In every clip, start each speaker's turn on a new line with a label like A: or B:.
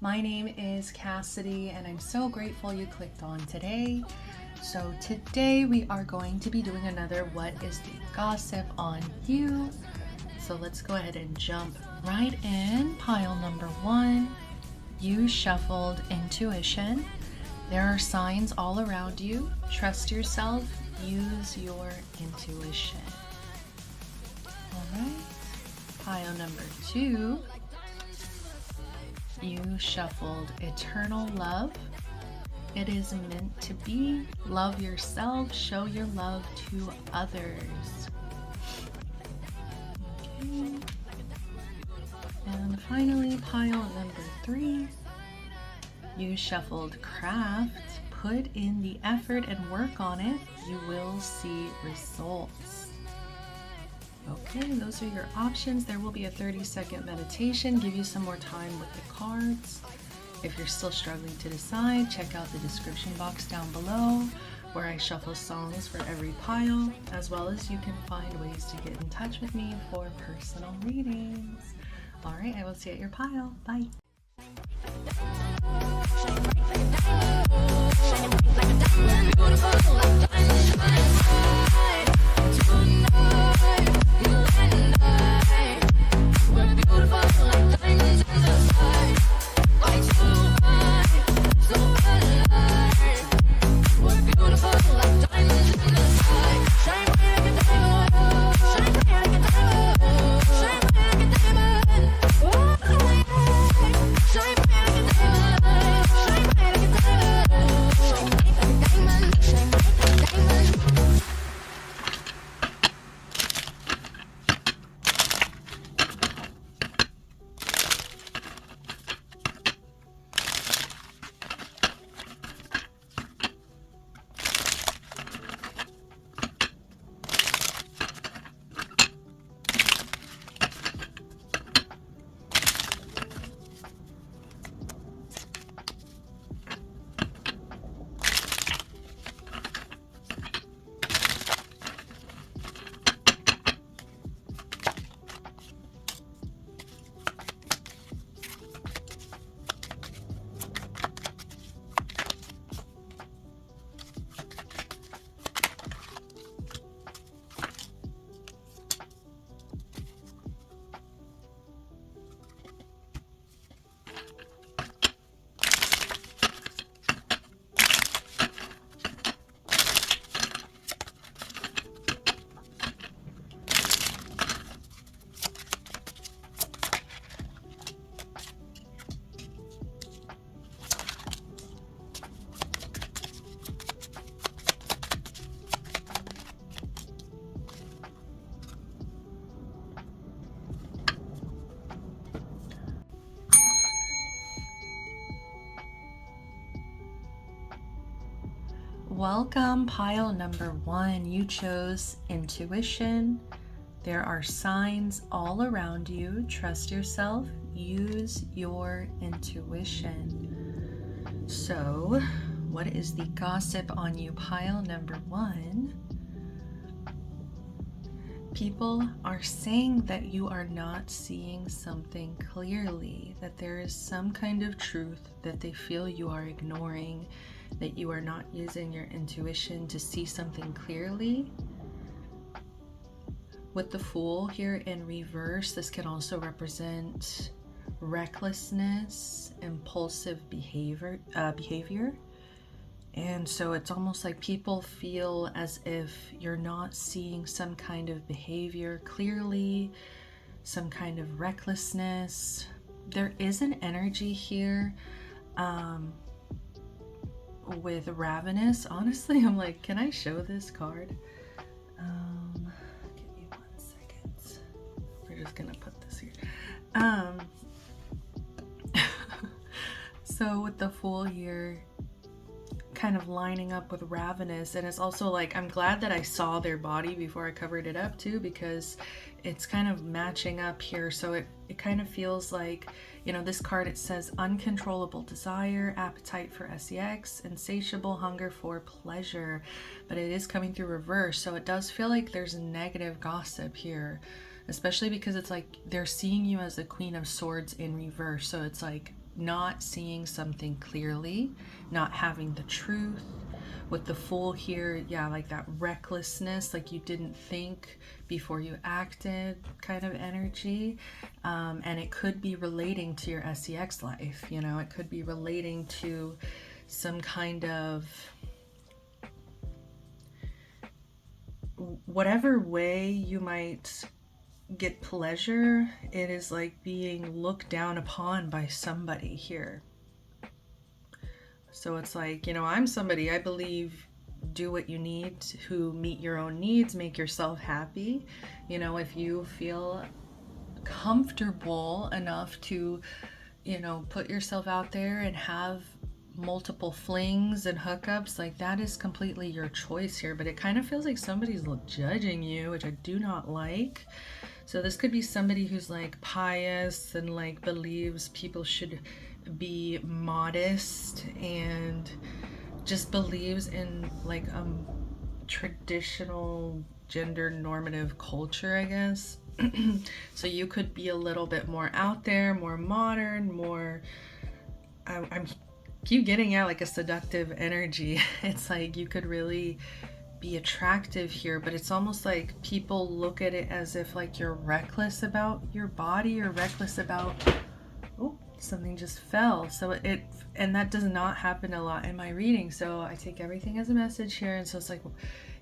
A: My name is Cassidy and I'm so grateful you clicked on today. So today we are going to be doing another What is the Gossip on You? So let's go ahead and jump right in. Pile number 1, you shuffled intuition. There are signs all around you. Trust yourself. Use your intuition. All right. Pile number 2, you shuffled eternal love. It is meant to be. Love yourself. Show your love to others. Okay. And finally, pile number 3, you shuffled craft. Put in the effort and work on it. You will see results. Okay, those are your options. There will be a 30-second meditation, give you some more time with the cards. If you're still struggling to decide, check out the description box down below where I shuffle songs for every pile, as well as you can find ways to get in touch with me for personal readings. All right, I will see you at your pile. Bye. Welcome, pile number 1. You chose intuition. There are signs all around you. Trust yourself. Use your intuition. So, what is the gossip on you, pile number 1? People are saying that you are not seeing something clearly, that there is some kind of truth that they feel you are ignoring, that you are not using your intuition to see something clearly. With the Fool here in reverse, this can also represent recklessness, impulsive behavior. And so it's almost like people feel as if you're not seeing some kind of behavior clearly, some kind of recklessness. There is an energy here with ravenous. Honestly, I'm like, can I show this card? Give me 1 second. We're just gonna put this here. So with the Fool here kind of lining up with ravenous, and it's also like, I'm glad that I saw their body before I covered it up too, because it's kind of matching up here. So it kind of feels like, you know, this card, it says uncontrollable desire, appetite for sex, insatiable hunger for pleasure, but it is coming through reverse. So it does feel like there's negative gossip here, especially because it's like they're seeing you as the Queen of Swords in reverse. So it's like not seeing something clearly, not having the truth. With the Fool here, yeah, like that recklessness, like you didn't think before you acted kind of energy. And it could be relating to your SEX life, you know, it could be relating to some kind of whatever way you might get pleasure. It is like being looked down upon by somebody here. So it's like, you know, I'm somebody, I believe, do what you need to meet your own needs, make yourself happy. You know, if you feel comfortable enough to, you know, put yourself out there and have multiple flings and hookups, like that is completely your choice here. But it kind of feels like somebody's judging you, which I do not like. So this could be somebody who's like pious and like believes people should be modest and just believes in like traditional gender normative culture, I guess. So you could be a little bit more out there, more modern, more I'm keep getting out like a seductive energy. It's like you could really be attractive here, but it's almost like people look at it as if like you're reckless about your body or reckless about, oh, something just fell. So it and that does not happen a lot in my reading, so I take everything as a message here. And so it's like,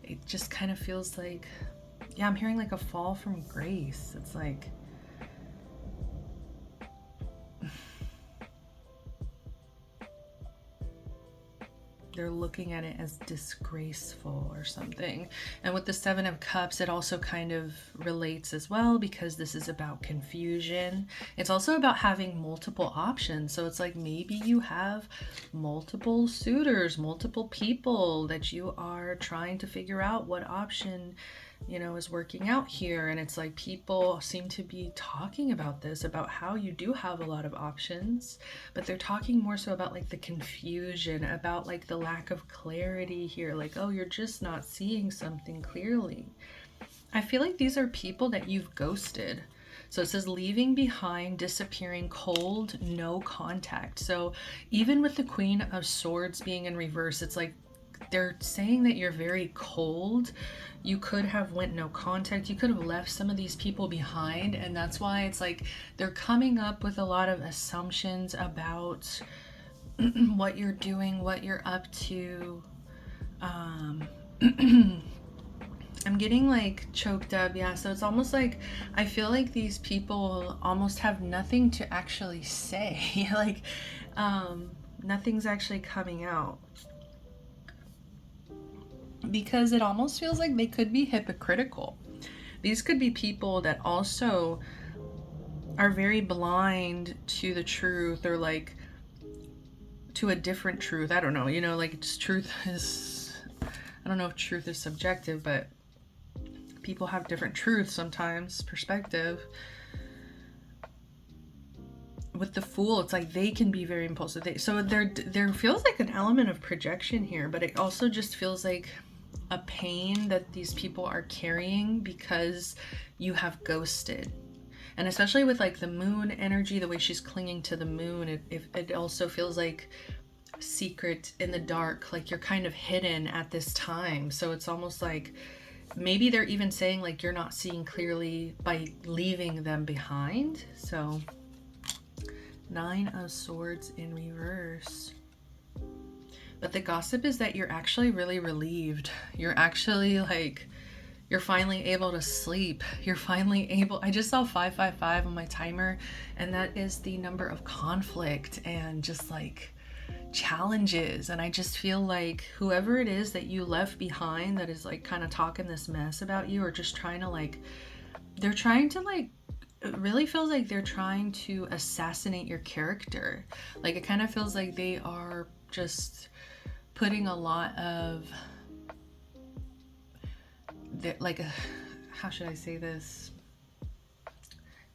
A: it just kind of feels like, yeah, I'm hearing like a fall from grace. It's like they're looking at it as disgraceful or something. And with the Seven of Cups, it also kind of relates as well, because this is about confusion. It's also about having multiple options. So it's like maybe you have multiple suitors, multiple people that you are trying to figure out what option, you know, is working out here. And it's like people seem to be talking about this, about how you do have a lot of options, but they're talking more so about like the confusion, about like the lack of clarity here, like, oh, you're just not seeing something clearly. I feel like these are people that you've ghosted. So it says leaving behind, disappearing, cold, no contact. So even with the Queen of Swords being in reverse, it's like they're saying that you're very cold. You could have went no contact. You could have left some of these people behind. And that's why it's like they're coming up with a lot of assumptions about what you're doing, what you're up to. I'm getting like choked up. Yeah, so it's almost like I feel like these people almost have nothing to actually say. Like nothing's actually coming out, because it almost feels like they could be hypocritical. These could be people that also are very blind to the truth, or like to a different truth. I don't know, you know, like just truth is, I don't know if truth is subjective, but people have different truths sometimes, perspective. With the Fool, it's like they can be very impulsive. So there feels like an element of projection here, but it also just feels like a pain that these people are carrying because you have ghosted. And especially with like the moon energy, the way she's clinging to the moon, it also feels like secret in the dark, like you're kind of hidden at this time. So it's almost like maybe they're even saying like you're not seeing clearly by leaving them behind. So Nine of Swords in reverse. But the gossip is that you're actually really relieved. You're actually like, you're finally able to sleep. You're finally able, I just saw 555 on my timer, and that is the number of conflict and just like challenges. And I just feel like whoever it is that you left behind that is like kind of talking this mess about you, or just trying to like, they're trying to like, it really feels like they're trying to assassinate your character. Like it kind of feels like they are just putting a lot of like how should I say this?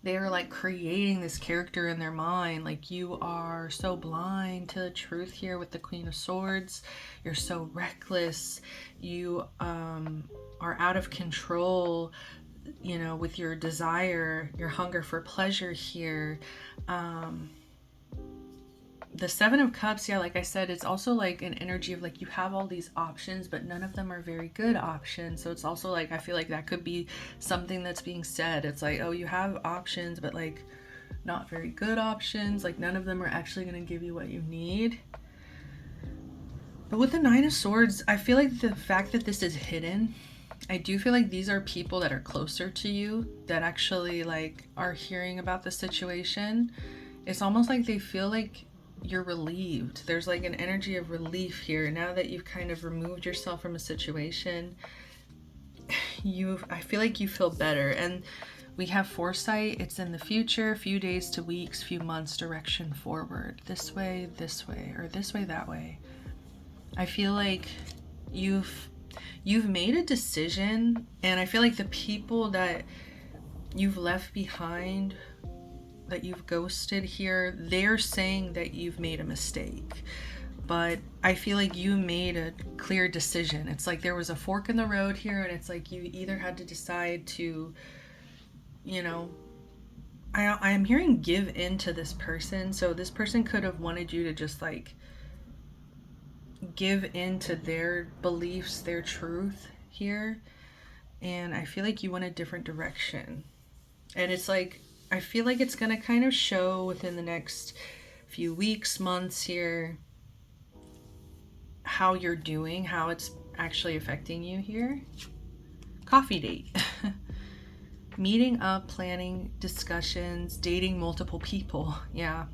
A: They're like creating this character in their mind. Like you are so blind to the truth here with the Queen of Swords. You're so reckless. You are out of control, you know, with your desire, your hunger for pleasure here. the Seven of Cups, yeah, like I said, it's also like an energy of like you have all these options, but none of them are very good options. So it's also like I feel like that could be something that's being said. It's like, oh, you have options, but like not very good options. Like none of them are actually going to give you what you need. But with the Nine of Swords, I feel like the fact that this is hidden, I do feel like these are people that are closer to you that actually like are hearing about the situation. It's almost like they feel like you're relieved. There's like an energy of relief here. Now that you've kind of removed yourself from a situation, I feel like you feel better. And we have foresight. It's in the future, few days to weeks, few months, direction forward. This way, or this way, that way. I feel like you've made a decision, and I feel like the people that you've left behind, that you've ghosted here, they're saying that you've made a mistake. But I feel like you made a clear decision. It's like there was a fork in the road here, and it's like you either had to decide to, you know, I am hearing give in to this person. So this person could have wanted you to just like give in to their beliefs, their truth here. And I feel like you went a different direction. And it's like, I feel like it's going to kind of show within the next few weeks, months here, how you're doing, how it's actually affecting you here. Coffee date. Meeting up, planning, discussions, dating multiple people. Yeah.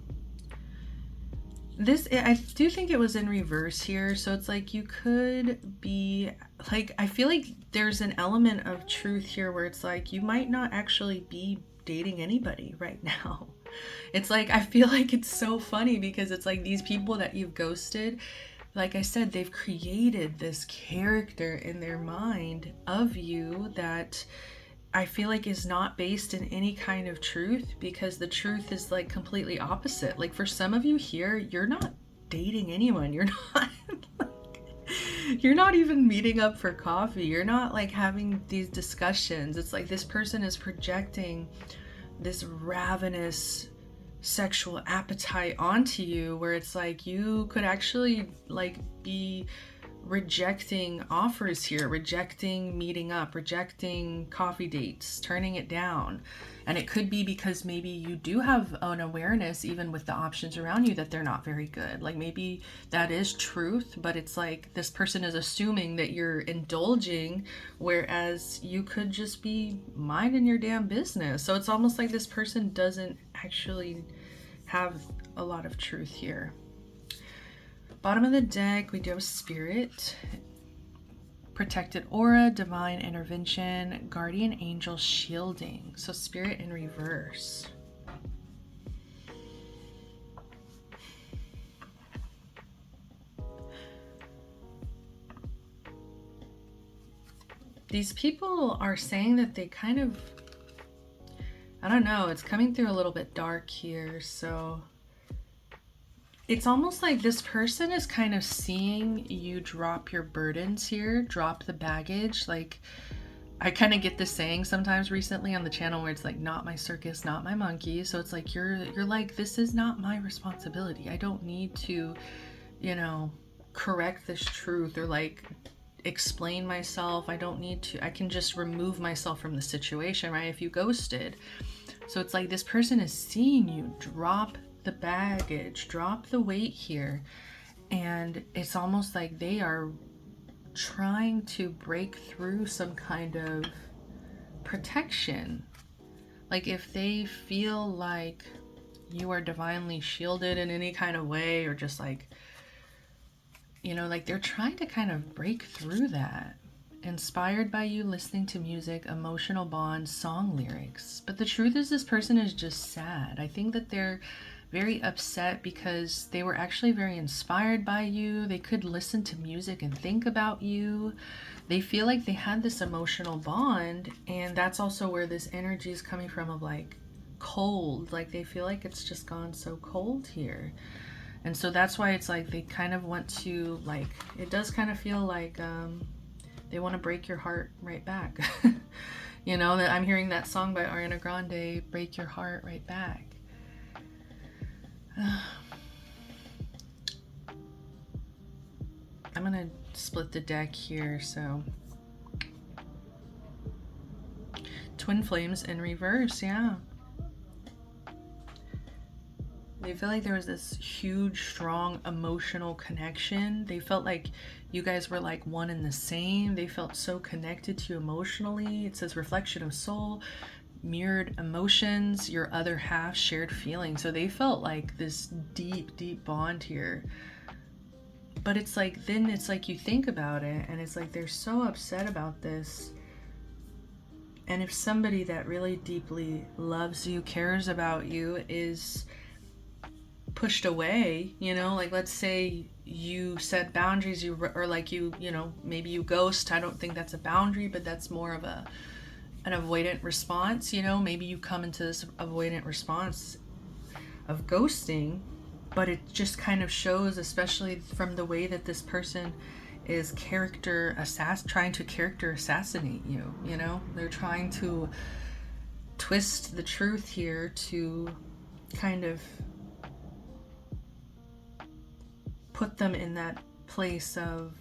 A: This, I do think it was in reverse here. So it's like you could be like, I feel like there's an element of truth here where it's like you might not actually be dating anybody right now. It's like, I feel like it's so funny because it's like these people that you've ghosted, like I said, they've created this character in their mind of you that I feel like is not based in any kind of truth, because the truth is like completely opposite. Like for some of you here, you're not dating anyone. You're not you're not even meeting up for coffee. You're not like having these discussions. It's like this person is projecting this ravenous sexual appetite onto you, where it's like you could actually like be rejecting offers here, rejecting meeting up, rejecting coffee dates, turning it down. And it could be because maybe you do have an awareness, even with the options around you, that they're not very good. Like maybe that is truth, but it's like this person is assuming that you're indulging, whereas you could just be minding your damn business. So it's almost like this person doesn't actually have a lot of truth here. Bottom of the deck, we do have Spirit, Protected Aura, Divine Intervention, Guardian Angel Shielding. So Spirit in reverse. These people are saying that they kind of, I don't know, it's coming through a little bit dark here, so it's almost like this person is kind of seeing you drop your burdens here, drop the baggage. Like I kind of get this saying sometimes recently on the channel where it's like, not my circus, not my monkey. So it's like you're like, this is not my responsibility. I don't need to, you know, correct this truth or like explain myself. I don't need to. I can just remove myself from the situation, right? If you ghosted. So it's like this person is seeing you drop the baggage, drop the weight here, and it's almost like they are trying to break through some kind of protection. Like if they feel like you are divinely shielded in any kind of way, or just like, you know, like they're trying to kind of break through that. Inspired by you, listening to music, emotional bonds, song lyrics. But the truth is this person is just sad. I think that they're very upset because they were actually very inspired by you. They could listen to music and think about you. They feel like they had this emotional bond, and that's also where this energy is coming from of like cold. Like they feel like it's just gone so cold here. And so that's why it's like they kind of want to, like, it does kind of feel like they want to break your heart right back. You know, that I'm hearing that song by Ariana Grande, Break Your Heart Right Back. to split the deck here. So twin flames in reverse. Yeah. They feel like there was this huge, strong emotional connection. They felt like you guys were like one and the same. They felt so connected to you emotionally. It says reflection of soul, mirrored emotions, your other half shared feelings. So they felt like this deep, deep bond here. But it's like, then it's like you think about it and it's like they're so upset about this. And if somebody that really deeply loves you, cares about you, is pushed away, you know, like let's say you set boundaries, or like you know, maybe you ghost. I don't think that's a boundary, but that's more of an avoidant response, you know. Maybe you come into this avoidant response of ghosting, but it just kind of shows, especially from the way that this person is trying to character assassinate you, you know. They're trying to twist the truth here to kind of put them in that place of,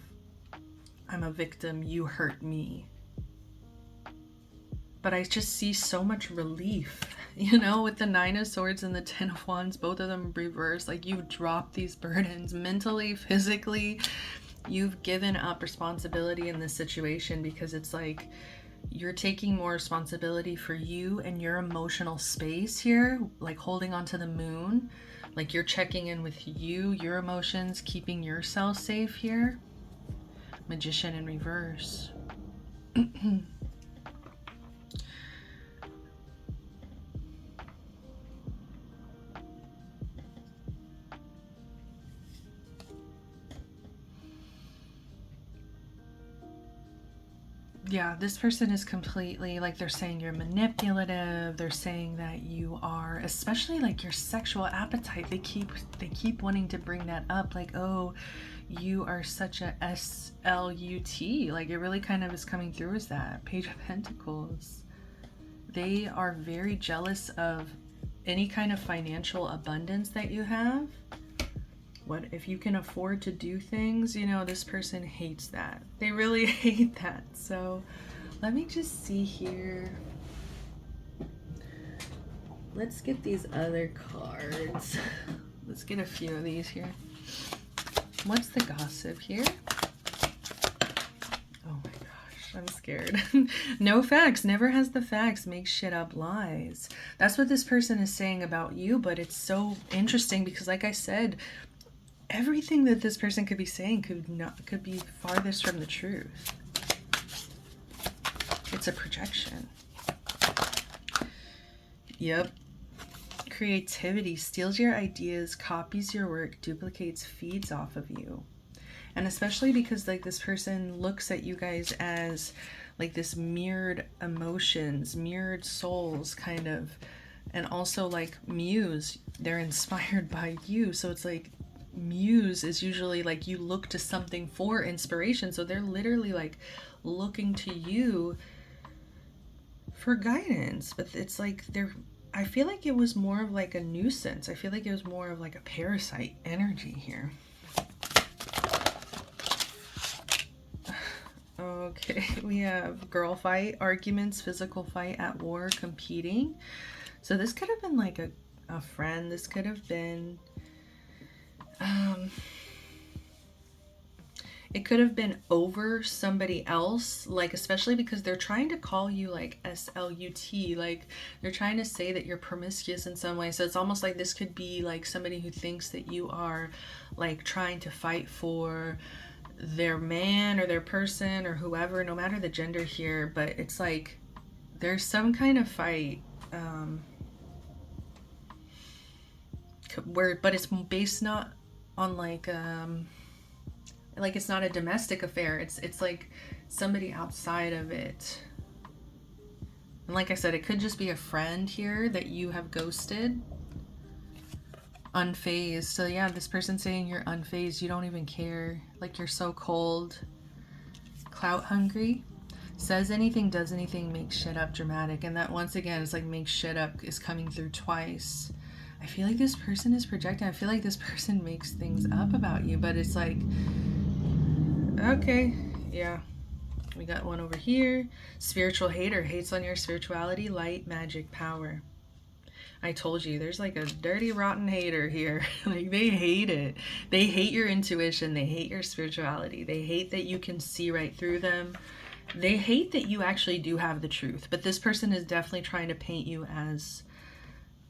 A: I'm a victim, you hurt me. But I just see so much relief, you know, with the 9 of Swords and the 10 of Wands, both of them reversed. Like, you've dropped these burdens mentally, physically. You've given up responsibility in this situation, because it's like you're taking more responsibility for you and your emotional space here, like holding on to the moon. Like, you're checking in with you, your emotions, keeping yourself safe here. Magician in reverse. Yeah, this person is completely, like, they're saying you're manipulative. They're saying that you are, especially like your sexual appetite. They keep wanting to bring that up, like, oh, you are such a SLUT. Like, it really kind of is coming through as that. Page of Pentacles. They are very jealous of any kind of financial abundance that you have. What if you can afford to do things, you know, this person hates that. They really hate that. So let me just see here. Let's get these other cards. Let's get a few of these here. What's the gossip here? Oh my gosh, I'm scared. No facts, never has the facts, makes shit up, lies. That's what this person is saying about you, but it's so interesting because, like I said, everything that this person could be saying could be farthest from the truth. It's a projection. Yep. Creativity steals your ideas, copies your work, duplicates, feeds off of you. And especially because, like, this person looks at you guys as like this mirrored emotions, mirrored souls kind of. And also, like, muse, they're inspired by you. So it's like, muse is usually like you look to something for inspiration, so they're literally like looking to you for guidance. But it's like I feel like it was more of like a nuisance. I feel like it was more of like a parasite energy here. Okay, we have girl fight, arguments, physical fight, at war, competing. So this could have been like a friend. This could have been it could have been over somebody else, like, especially because they're trying to call you like SLUT, like they're trying to say that you're promiscuous in some way. So it's almost like this could be like somebody who thinks that you are like trying to fight for their man or their person or whoever, no matter the gender here. But it's like there's some kind of fight but it's based not on like it's not a domestic affair. It's like somebody outside of it. And like I said, it could just be a friend here that you have ghosted. Unfazed. So yeah, this person's saying you're unfazed. You don't even care. Like, you're so cold. Clout hungry. Says anything, does anything, makes shit up, dramatic. And that, once again, it's like makes shit up is coming through twice. I feel like this person is projecting. I feel like this person makes things up about you, but it's like Okay, yeah. We got one over here. Spiritual hater, hates on your spirituality, light, magic, power. I told you, there's like a dirty, rotten hater here. Like, they hate it. They hate your intuition. They hate your spirituality. They hate that you can see right through them. They hate that you actually do have the truth. But this person is definitely trying to paint you as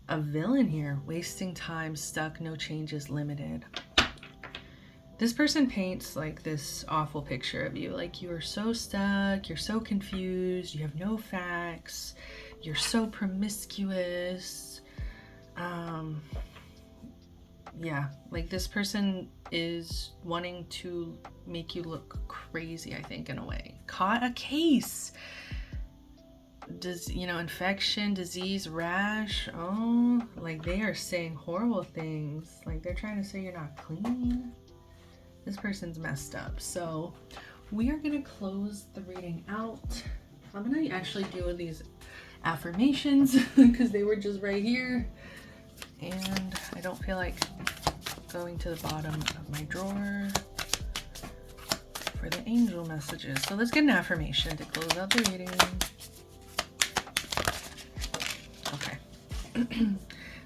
A: a villain here. Wasting time, stuck, no changes, limited. This person paints like this awful picture of you. Like, you are so stuck, you're so confused, you have no facts, you're so promiscuous. Yeah, like this person is wanting to make you look crazy, I think, in a way. Caught a case. Infection, disease, rash. Oh, like they are saying horrible things. Like they're trying to say you're not clean. This person's messed up. So we are going to close the reading out. I'm going to actually do these affirmations because they were just right here. And I don't feel like going to the bottom of my drawer for the angel messages. So let's get an affirmation to close out the reading. Okay.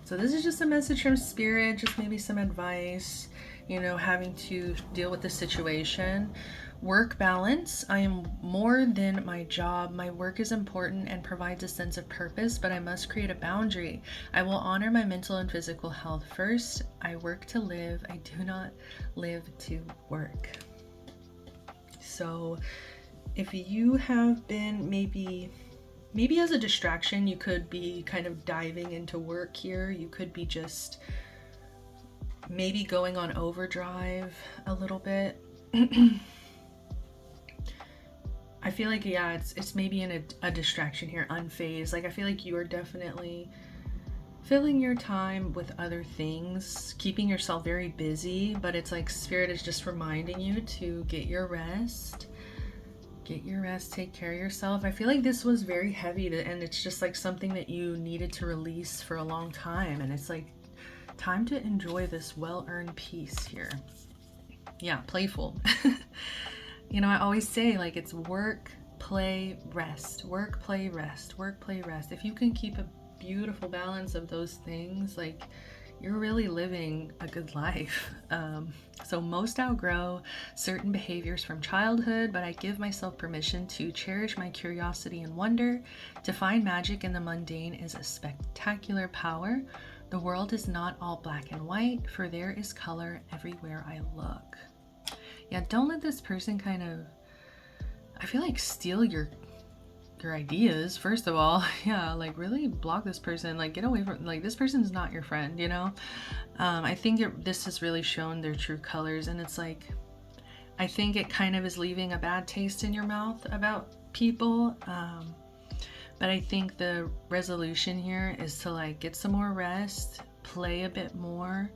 A: So this is just a message from Spirit, just maybe some advice, having to deal with the situation. Work balance. I am more than my job. My work is important and provides a sense of purpose, but I must create a boundary. I will honor my mental and physical health first. I work to live. I do not live to work. So if you have been maybe as a distraction, you could be kind of diving into work here. You could be just maybe going on overdrive a little bit. I feel like, yeah, it's maybe in a distraction here, unfazed. Like, I feel like you are definitely filling your time with other things, keeping yourself very busy, but it's like Spirit is just reminding you to get your rest. Get your rest, take care of yourself. I feel like this was very heavy and it's just like something that you needed to release for a long time. And it's like time to enjoy this well-earned peace here. Yeah, playful. I always say, like, it's work, play, rest. Work, play, rest. Work, play, rest. If you can keep a beautiful balance of those things, like, you're really living a good life. So most outgrow certain behaviors from childhood, but I give myself permission to cherish my curiosity and wonder. To find magic in the mundane is a spectacular power. The world is not all black and white, for there is color everywhere I look. Yeah, don't let this person kind of, I feel like, steal your ideas, first of all. Yeah, like, really block this person. Like, get away from, like, this person's not your friend, I think this has really shown their true colors, and it's like, I think it kind of is leaving a bad taste in your mouth about people. But I think the resolution here is to, like, get some more rest, play a bit more,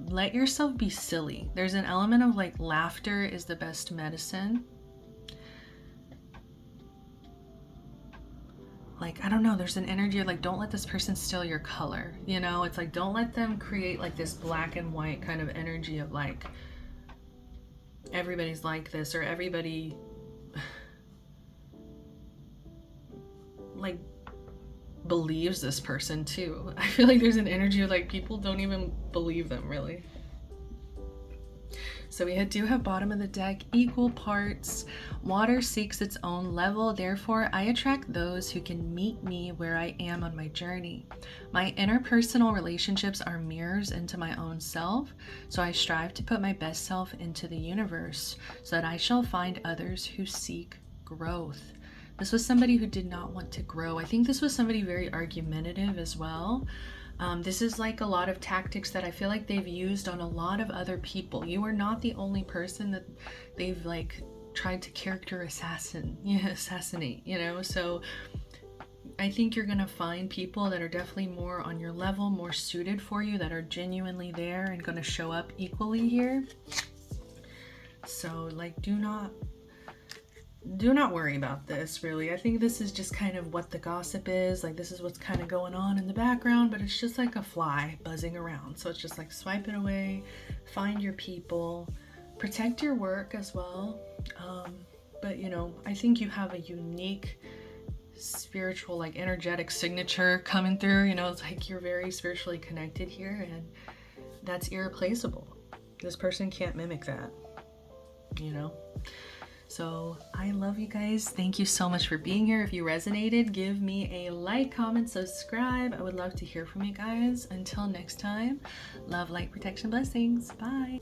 A: let yourself be silly. There's an element of, like, laughter is the best medicine. Like, I don't know, there's an energy of, like, don't let this person steal your color, it's like, don't let them create like this black and white kind of energy of, like, everybody's like this, or everybody like believes this person too. I feel like there's an energy of, like, people don't even believe them, really. So we do have bottom of the deck, equal parts. Water seeks its own level, therefore I attract those who can meet me where I am on my journey. My interpersonal relationships are mirrors into my own self, so I strive to put my best self into the universe so that I shall find others who seek growth. This was somebody who did not want to grow. I think this was somebody very argumentative as well. This is like a lot of tactics that I feel like they've used on a lot of other people. You are not the only person that they've, like, tried to character assassinate, So I think you're gonna find people that are definitely more on your level, more suited for you, that are genuinely there and gonna show up equally here. So, like, do not worry about this, really. I think this is just kind of what the gossip is. Like, this is what's kind of going on in the background, but it's just like a fly buzzing around. So it's just like, swipe it away, find your people, protect your work as well. But you know, I think you have a unique spiritual, like energetic signature coming through. You know, it's like you're very spiritually connected here, and that's irreplaceable. This person can't mimic that, you know? So I love you guys. Thank you so much for being here. If you resonated, give me a like, comment, subscribe. I would love to hear from you guys. Until next time, love, light, protection, blessings. Bye.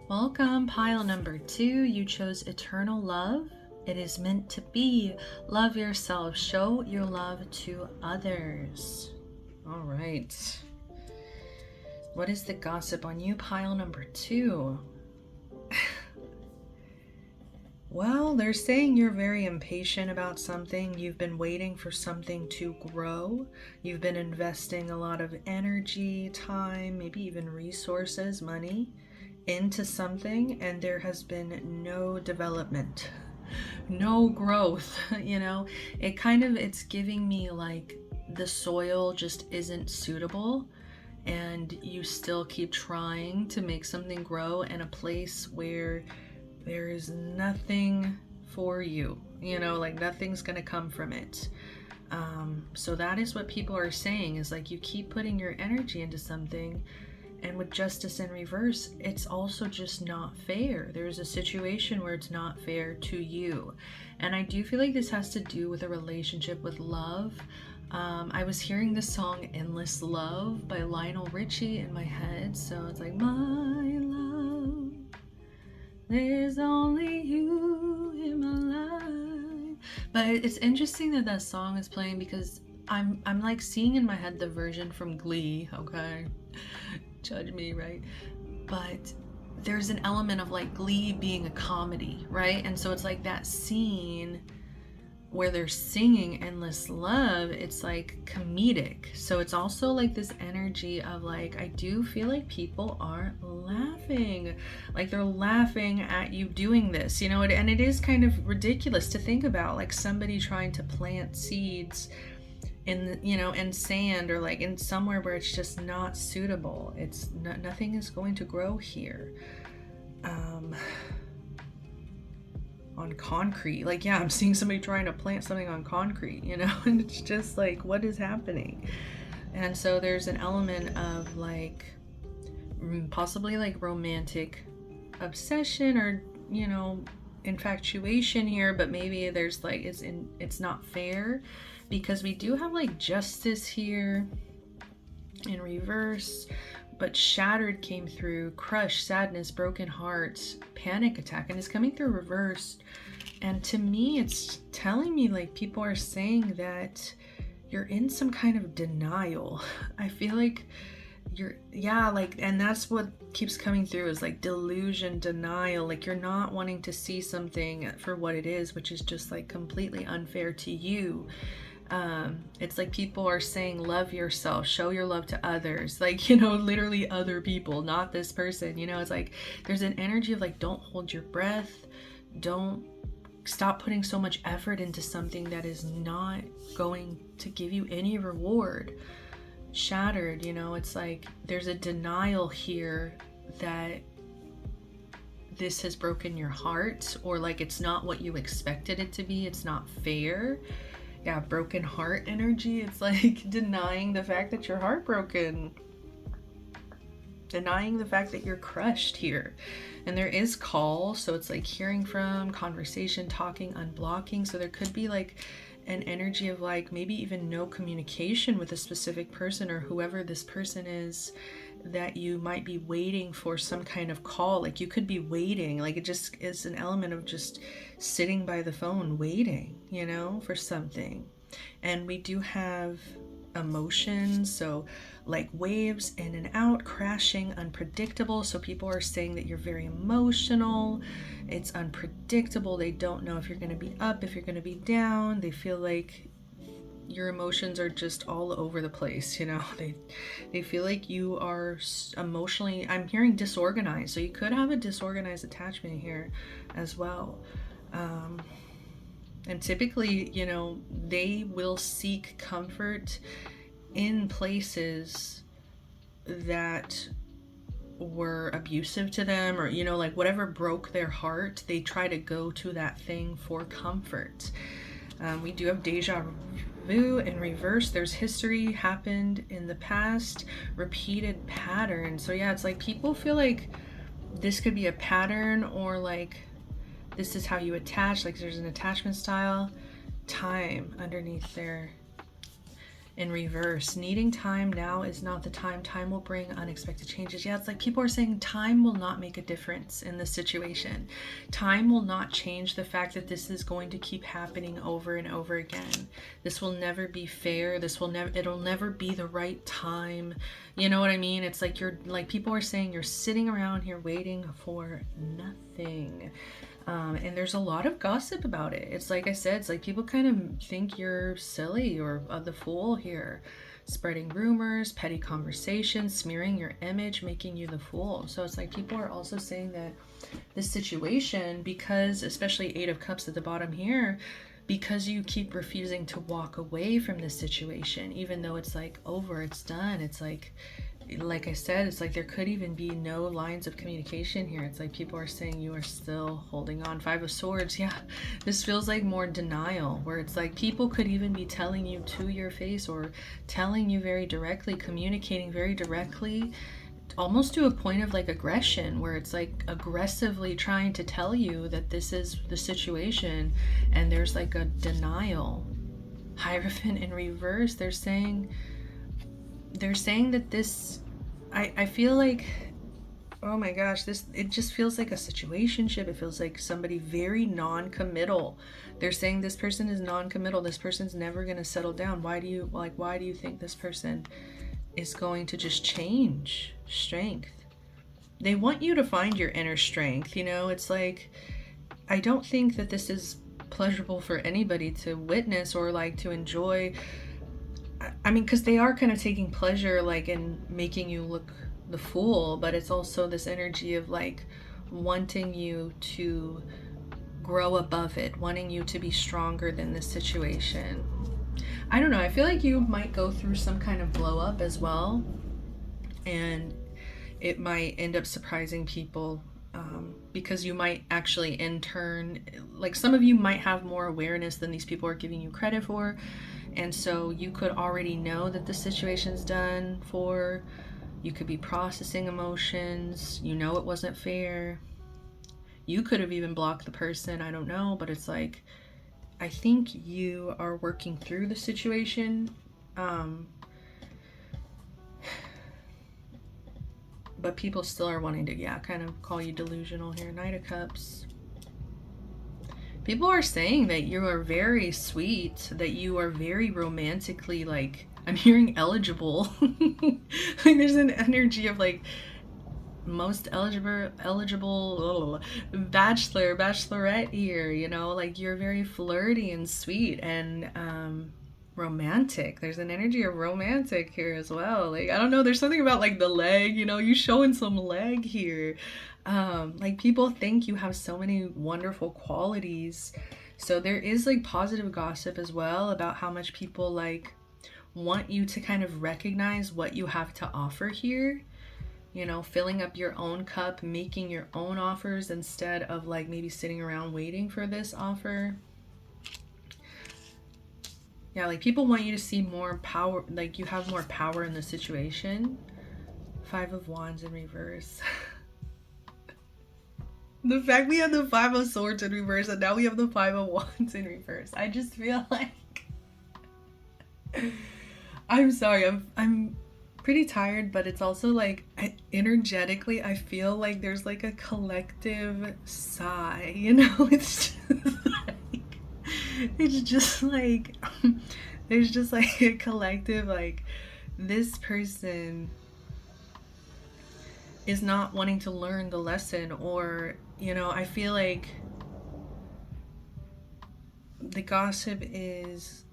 A: Welcome, pile number 2. You chose eternal love. It is meant to be. Love yourself. Show your love to others. All right. What is the gossip on you, pile number 2? Well, they're saying you're very impatient about something. You've been waiting for something to grow. You've been investing a lot of energy, time, maybe even resources, money into something, and there has been no development, no growth. You know, it's giving me like the soil just isn't suitable, and you still keep trying to make something grow in a place where there is nothing for you, you know, like nothing's gonna come from it. So that is what people are saying, is like you keep putting your energy into something, and with justice in reverse, it's also just not fair. There's a situation where it's not fair to you. And I do feel like this has to do with a relationship with love. I was hearing the song Endless Love by Lionel Richie in my head. So it's like, my love, there's only you in my life. But it's interesting that that song is playing, because I'm like seeing in my head the version from Glee, okay? Judge me, right? But there's an element of like Glee being a comedy, right? And so it's like that scene where they're singing Endless Love, it's like comedic. So it's also like this energy of like, I do feel like people are laughing, like they're laughing at you doing this, you know. And it is kind of ridiculous to think about, like somebody trying to plant seeds in, you know, in sand, or like in somewhere where it's just not suitable. It's nothing is going to grow here. On concrete, like, yeah, I'm seeing somebody trying to plant something on concrete, you know, and it's just like, what is happening? And so there's an element of like possibly like romantic obsession, or, you know, infatuation here, but maybe there's like, it's not fair, because we do have like justice here in reverse, but shattered came through, crushed, sadness, broken heart, panic attack, and it's coming through reversed. And to me, it's telling me like people are saying that you're in some kind of denial. I feel like and that's what keeps coming through, is like delusion, denial, like you're not wanting to see something for what it is, which is just like completely unfair to you. It's like people are saying, love yourself, show your love to others, like, you know, literally other people, not this person, you know. It's like there's an energy of like, don't hold your breath, don't stop putting so much effort into something that is not going to give you any reward. Shattered, you know, it's like there's a denial here that this has broken your heart, or like it's not what you expected it to be. It's not fair. Yeah, broken heart energy. It's like denying the fact that you're heartbroken, denying the fact that you're crushed here. And there is call, so it's like hearing from, conversation, talking, unblocking. So there could be like an energy of like maybe even no communication with a specific person or whoever this person is, that you might be waiting for some kind of call. Like you could be waiting, like it just is an element of just sitting by the phone waiting, you know, for something. And we do have emotions, so like waves in and out, crashing, unpredictable. So people are saying that you're very emotional. It's unpredictable. They don't know if you're going to be up, if you're going to be down. They feel like your emotions are just all over the place, you know. They feel like you are emotionally, I'm hearing disorganized. So you could have a disorganized attachment here as well. And typically, you know, they will seek comfort in places that were abusive to them, or, you know, like whatever broke their heart, they try to go to that thing for comfort. We do have deja vu in reverse. There's history happened in the past, repeated pattern. So yeah, it's like people feel like this could be a pattern, or like this is how you attach, like there's an attachment style. Time underneath there in reverse. Needing time now is not the time. Time will bring unexpected changes. Yeah, it's like people are saying time will not make a difference in this situation. Time will not change the fact that this is going to keep happening over and over again. This will never be fair. It'll never be the right time. You know what I mean? It's like you're like, people are saying you're sitting around here waiting for nothing. And there's a lot of gossip about it. It's like I said, it's like people kind of think you're silly or the fool here. Spreading rumors, petty conversations, smearing your image, making you the fool. So it's like people are also saying that this situation, because especially 8 of Cups at the bottom here, because you keep refusing to walk away from this situation, even though it's like over, it's done. It's like I said, it's like there could even be no lines of communication here. It's like people are saying you are still holding on. 5 of Swords, yeah, this feels like more denial, where it's like people could even be telling you to your face, or telling you very directly, communicating very directly, almost to a point of like aggression, where it's like aggressively trying to tell you that this is the situation, and there's like a denial. Hierophant in reverse, they're saying that this, I feel like, oh my gosh, it just feels like a situationship. It feels like somebody very non-committal. They're saying this person is non-committal. This person's never going to settle down. Why do you think this person is going to just change? Strength. They want you to find your inner strength. You know, it's like, I don't think that this is pleasurable for anybody to witness or like to enjoy. I mean, because they are kind of taking pleasure like in making you look the fool, but it's also this energy of like wanting you to grow above it, wanting you to be stronger than this situation. I don't know, I feel like you might go through some kind of blow up as well, and it might end up surprising people, because you might actually in turn, like some of you might have more awareness than these people are giving you credit for. And so you could already know that the situation's done for. You could be processing emotions. You know it wasn't fair. You could have even blocked the person. I don't know. But it's like, I think you are working through the situation. But people still are wanting to, yeah, kind of call you delusional here. Knight of Cups. People are saying that you are very sweet, that you are very romantically, like, I'm hearing eligible. Like there's an energy of like most eligible bachelorette here, you know, like you're very flirty and sweet and romantic. There's an energy of romantic here as well. Like, I don't know, there's something about like the leg, you know, you showing some leg here. Like people think you have so many wonderful qualities. So there is like positive gossip as well about how much people like want you to kind of recognize what you have to offer here. You know, filling up your own cup, making your own offers instead of like maybe sitting around waiting for this offer. Yeah, like people want you to see more power, like you have more power in the situation. 5 of Wands in reverse. The fact we have the 5 of Swords in reverse and now we have the 5 of Wands in reverse. I just feel like I'm sorry, I'm pretty tired, but it's also like energetically I feel like there's like a collective sigh, you know? It's just like there's just like a collective like this person is not wanting to learn the lesson, or you know, I feel like the gossip is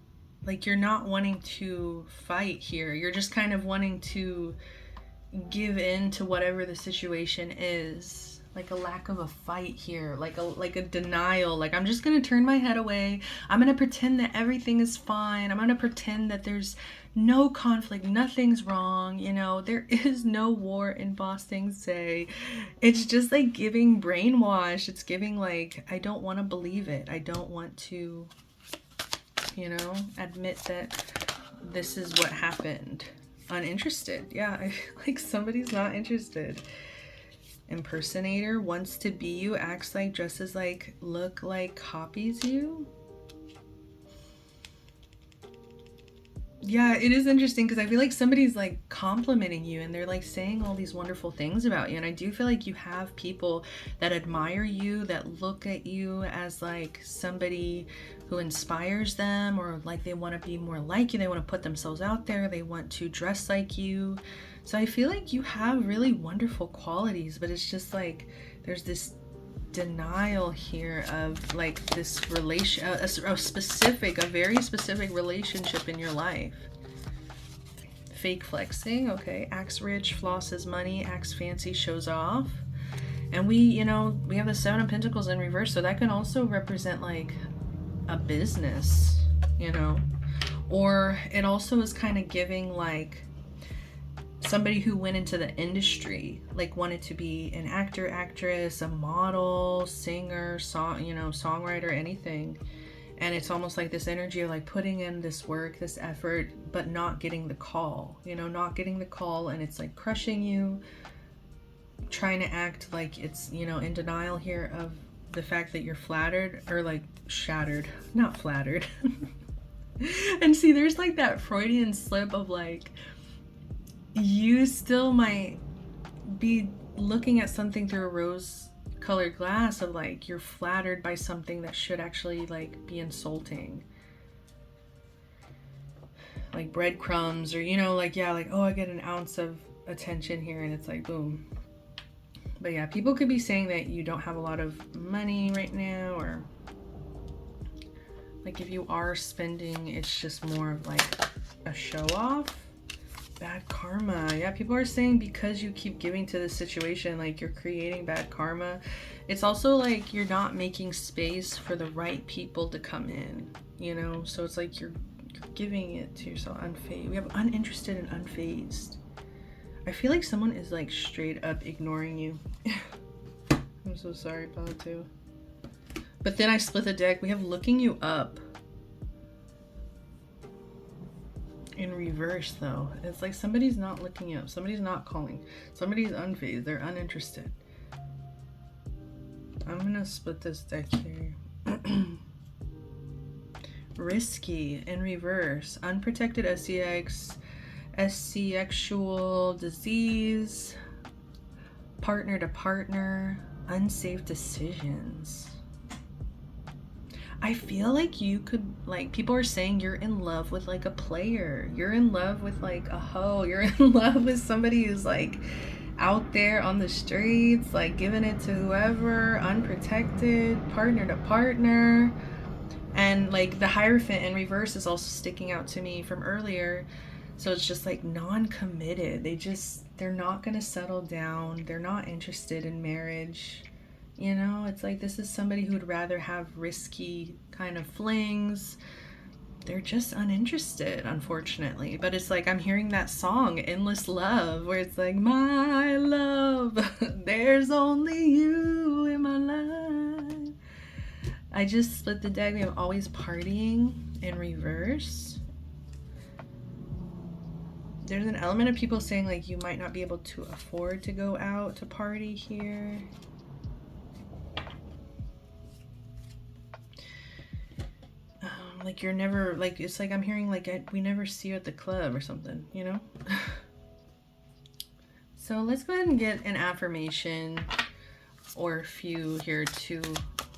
A: like you're not wanting to fight here. You're just kind of wanting to give in to whatever the situation is. Like a lack of a fight here, like a denial. Like I'm just gonna turn my head away. I'm gonna pretend that everything is fine. I'm gonna pretend that there's no conflict, nothing's wrong. You know, there is no war in Boss Things Say. It's just like giving brainwash. It's giving like I don't want to believe it. I don't want to, you know, admit that this is what happened. Uninterested. Yeah, I feel like somebody's not interested. Impersonator wants to be you, acts like, dresses like, look like, copies you. Yeah, it is interesting because I feel like somebody's like complimenting you and they're like saying all these wonderful things about you. And I do feel like you have people that admire you, that look at you as like somebody who inspires them, or like they want to be more like you. They want to put themselves out there. They want to dress like you. So I feel like you have really wonderful qualities, but it's just like there's this denial here of like this relation, a very specific relationship in your life. Fake flexing, okay. Acts rich, flosses money, acts fancy, shows off. And we, you know, we have the 7 of Pentacles in reverse, so that can also represent like a business, you know, or it also is kind of giving like somebody who went into the industry, like wanted to be an actor, actress, a model, singer, songwriter, anything. And it's almost like this energy of like putting in this work, this effort, but not getting the call, you know, not getting the call, and it's like crushing you, trying to act like it's, you know, in denial here of the fact that you're flattered, or like shattered, not flattered. And see, there's like that Freudian slip of like, you still might be looking at something through a rose-colored glass of like you're flattered by something that should actually like be insulting, like breadcrumbs, or you know, like, yeah, like, oh, I get an ounce of attention here, and it's like boom. But yeah, people could be saying that you don't have a lot of money right now, or like if you are spending, it's just more of like a show off. Bad karma. Yeah, people are saying because you keep giving to this situation, like you're creating bad karma. It's also like you're not making space for the right people to come in, you know? So it's like you're giving it to yourself. Unfazed. We have uninterested and unfazed. I feel like someone is like straight up ignoring you. I'm so sorry about it too. But then I split the deck. We have looking you up. In reverse though, it's like somebody's not looking up, somebody's not calling, somebody's unfazed, they're uninterested. I'm gonna split this deck here. Risky in reverse, unprotected SCX, sexual disease, partner to partner, unsafe decisions. I feel like you could, like, people are saying you're in love with like a player, you're in love with like a hoe, you're in love with somebody who's like out there on the streets, like giving it to whoever, unprotected, partner to partner. And like the Hierophant in reverse is also sticking out to me from earlier. So it's just like non-committed. They're not going to settle down. They're not interested in marriage. You know, it's like this is somebody who would rather have risky kind of flings. They're just uninterested, unfortunately. But it's like I'm hearing that song, Endless Love, where it's like, my love, there's only you in my life. I just split the deck. We have always partying in reverse. There's an element of people saying like you might not be able to afford to go out to party here. Like you're never, like, it's like I'm hearing like we never see you at the club or something, you know? So let's go ahead and get an affirmation or a few here to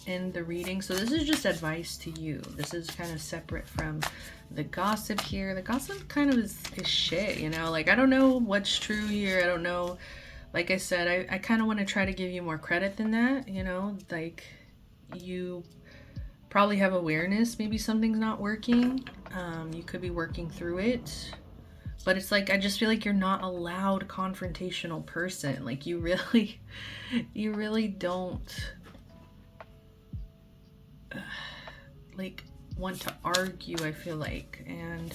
A: end the reading. So this is just advice to you. This is kind of separate from the gossip here. The gossip kind of is shit, you know? Like, I don't know what's true here. I don't know. Like I said, I kind of want to try to give you more credit than that, you know? Like, you probably have awareness. Maybe something's not working. You could be working through it. But it's like, I just feel like you're not a loud confrontational person. Like, you really don't like want to argue, I feel like. And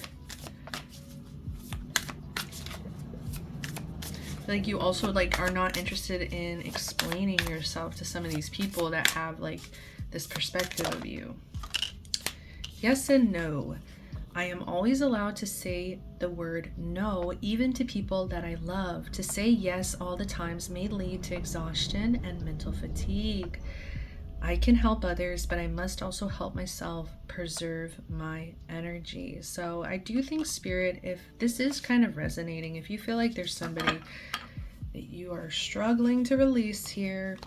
A: like you also like are not interested in explaining yourself to some of these people that have like this perspective of you. Yes and no. I am always allowed to say the word no, even to people that I love. To say yes all the times may lead to exhaustion and mental fatigue. I can help others, but I must also help myself preserve my energy. So I do think, Spirit, if this is kind of resonating, if you feel like there's somebody that you are struggling to release here,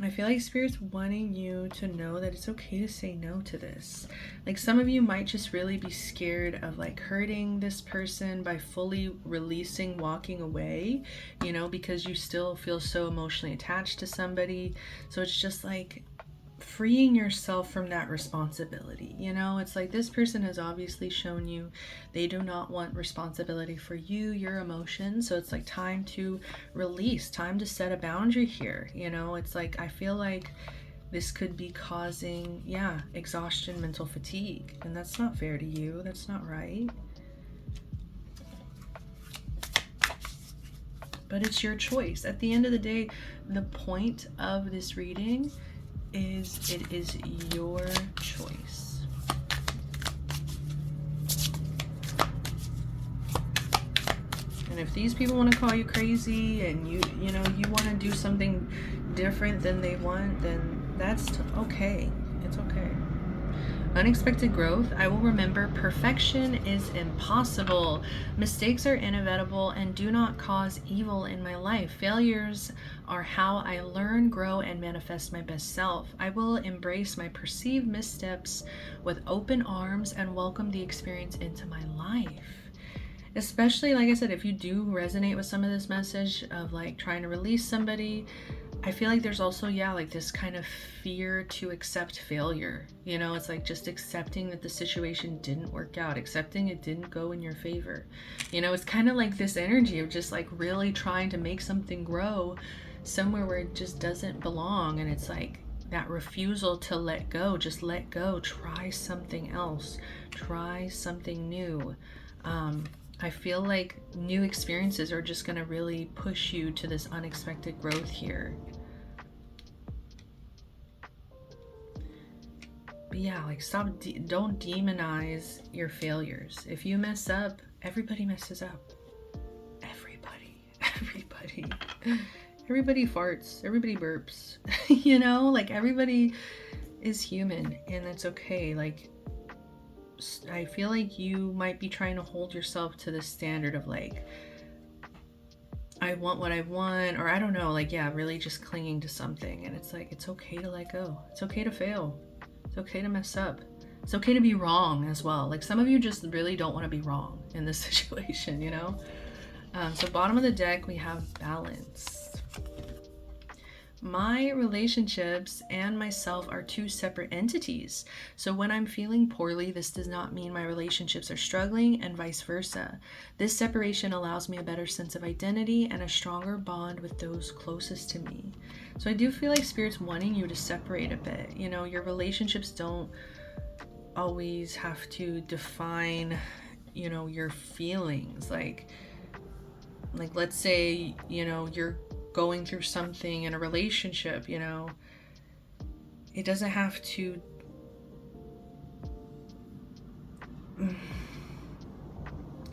A: I feel like Spirit's wanting you to know that it's okay to say no to this. Like, some of you might just really be scared of like hurting this person by fully releasing, walking away, you know, because you still feel so emotionally attached to somebody. So it's just like freeing yourself from that responsibility, you know? It's like this person has obviously shown you they do not want responsibility for you, your emotions. So it's like time to release, time to set a boundary here, you know? It's like I feel like this could be causing, yeah, exhaustion, mental fatigue, and that's not fair to you. That's not right. But it's your choice. At the end of the day, the point of this reading is it is your choice. And if these people want to call you crazy and you know you want to do something different than they want, then that's okay. It's okay. Unexpected growth. I will remember perfection is impossible. Mistakes are inevitable and do not cause evil in my life. Failures are how I learn, grow, and manifest my best self. I will embrace my perceived missteps with open arms and welcome the experience into my life. Especially, like I said, if you do resonate with some of this message of like trying to release somebody, I feel like there's also, yeah, like this kind of fear to accept failure. You know, it's like just accepting that the situation didn't work out, accepting it didn't go in your favor. You know, it's kind of like this energy of just like really trying to make something grow somewhere where it just doesn't belong. And it's like that refusal to let go, just let go, try something else, try something new. I feel like new experiences are just going to really push you to this unexpected growth here. But yeah, like don't demonize your failures. If you mess up, everybody messes up. Everybody farts, everybody burps, you know, like everybody is human and that's okay. Like, I feel like you might be trying to hold yourself to the standard of like, I want what I want, or I don't know, like, yeah, really just clinging to something. And it's like, it's okay to let go. It's okay to fail. It's okay to mess up. It's okay to be wrong as well. Like, some of you just really don't want to be wrong in this situation, you know? So bottom of the deck, we have balance. My relationships and myself are two separate entities. So when I'm feeling poorly, this does not mean my relationships are struggling, and vice versa. This separation allows me a better sense of identity and a stronger bond with those closest to me. So I do feel like Spirit's wanting you to separate a bit. You know, your relationships don't always have to define, you know, your feelings. Like let's say, you know, you're going through something in a relationship, you know, it doesn't have to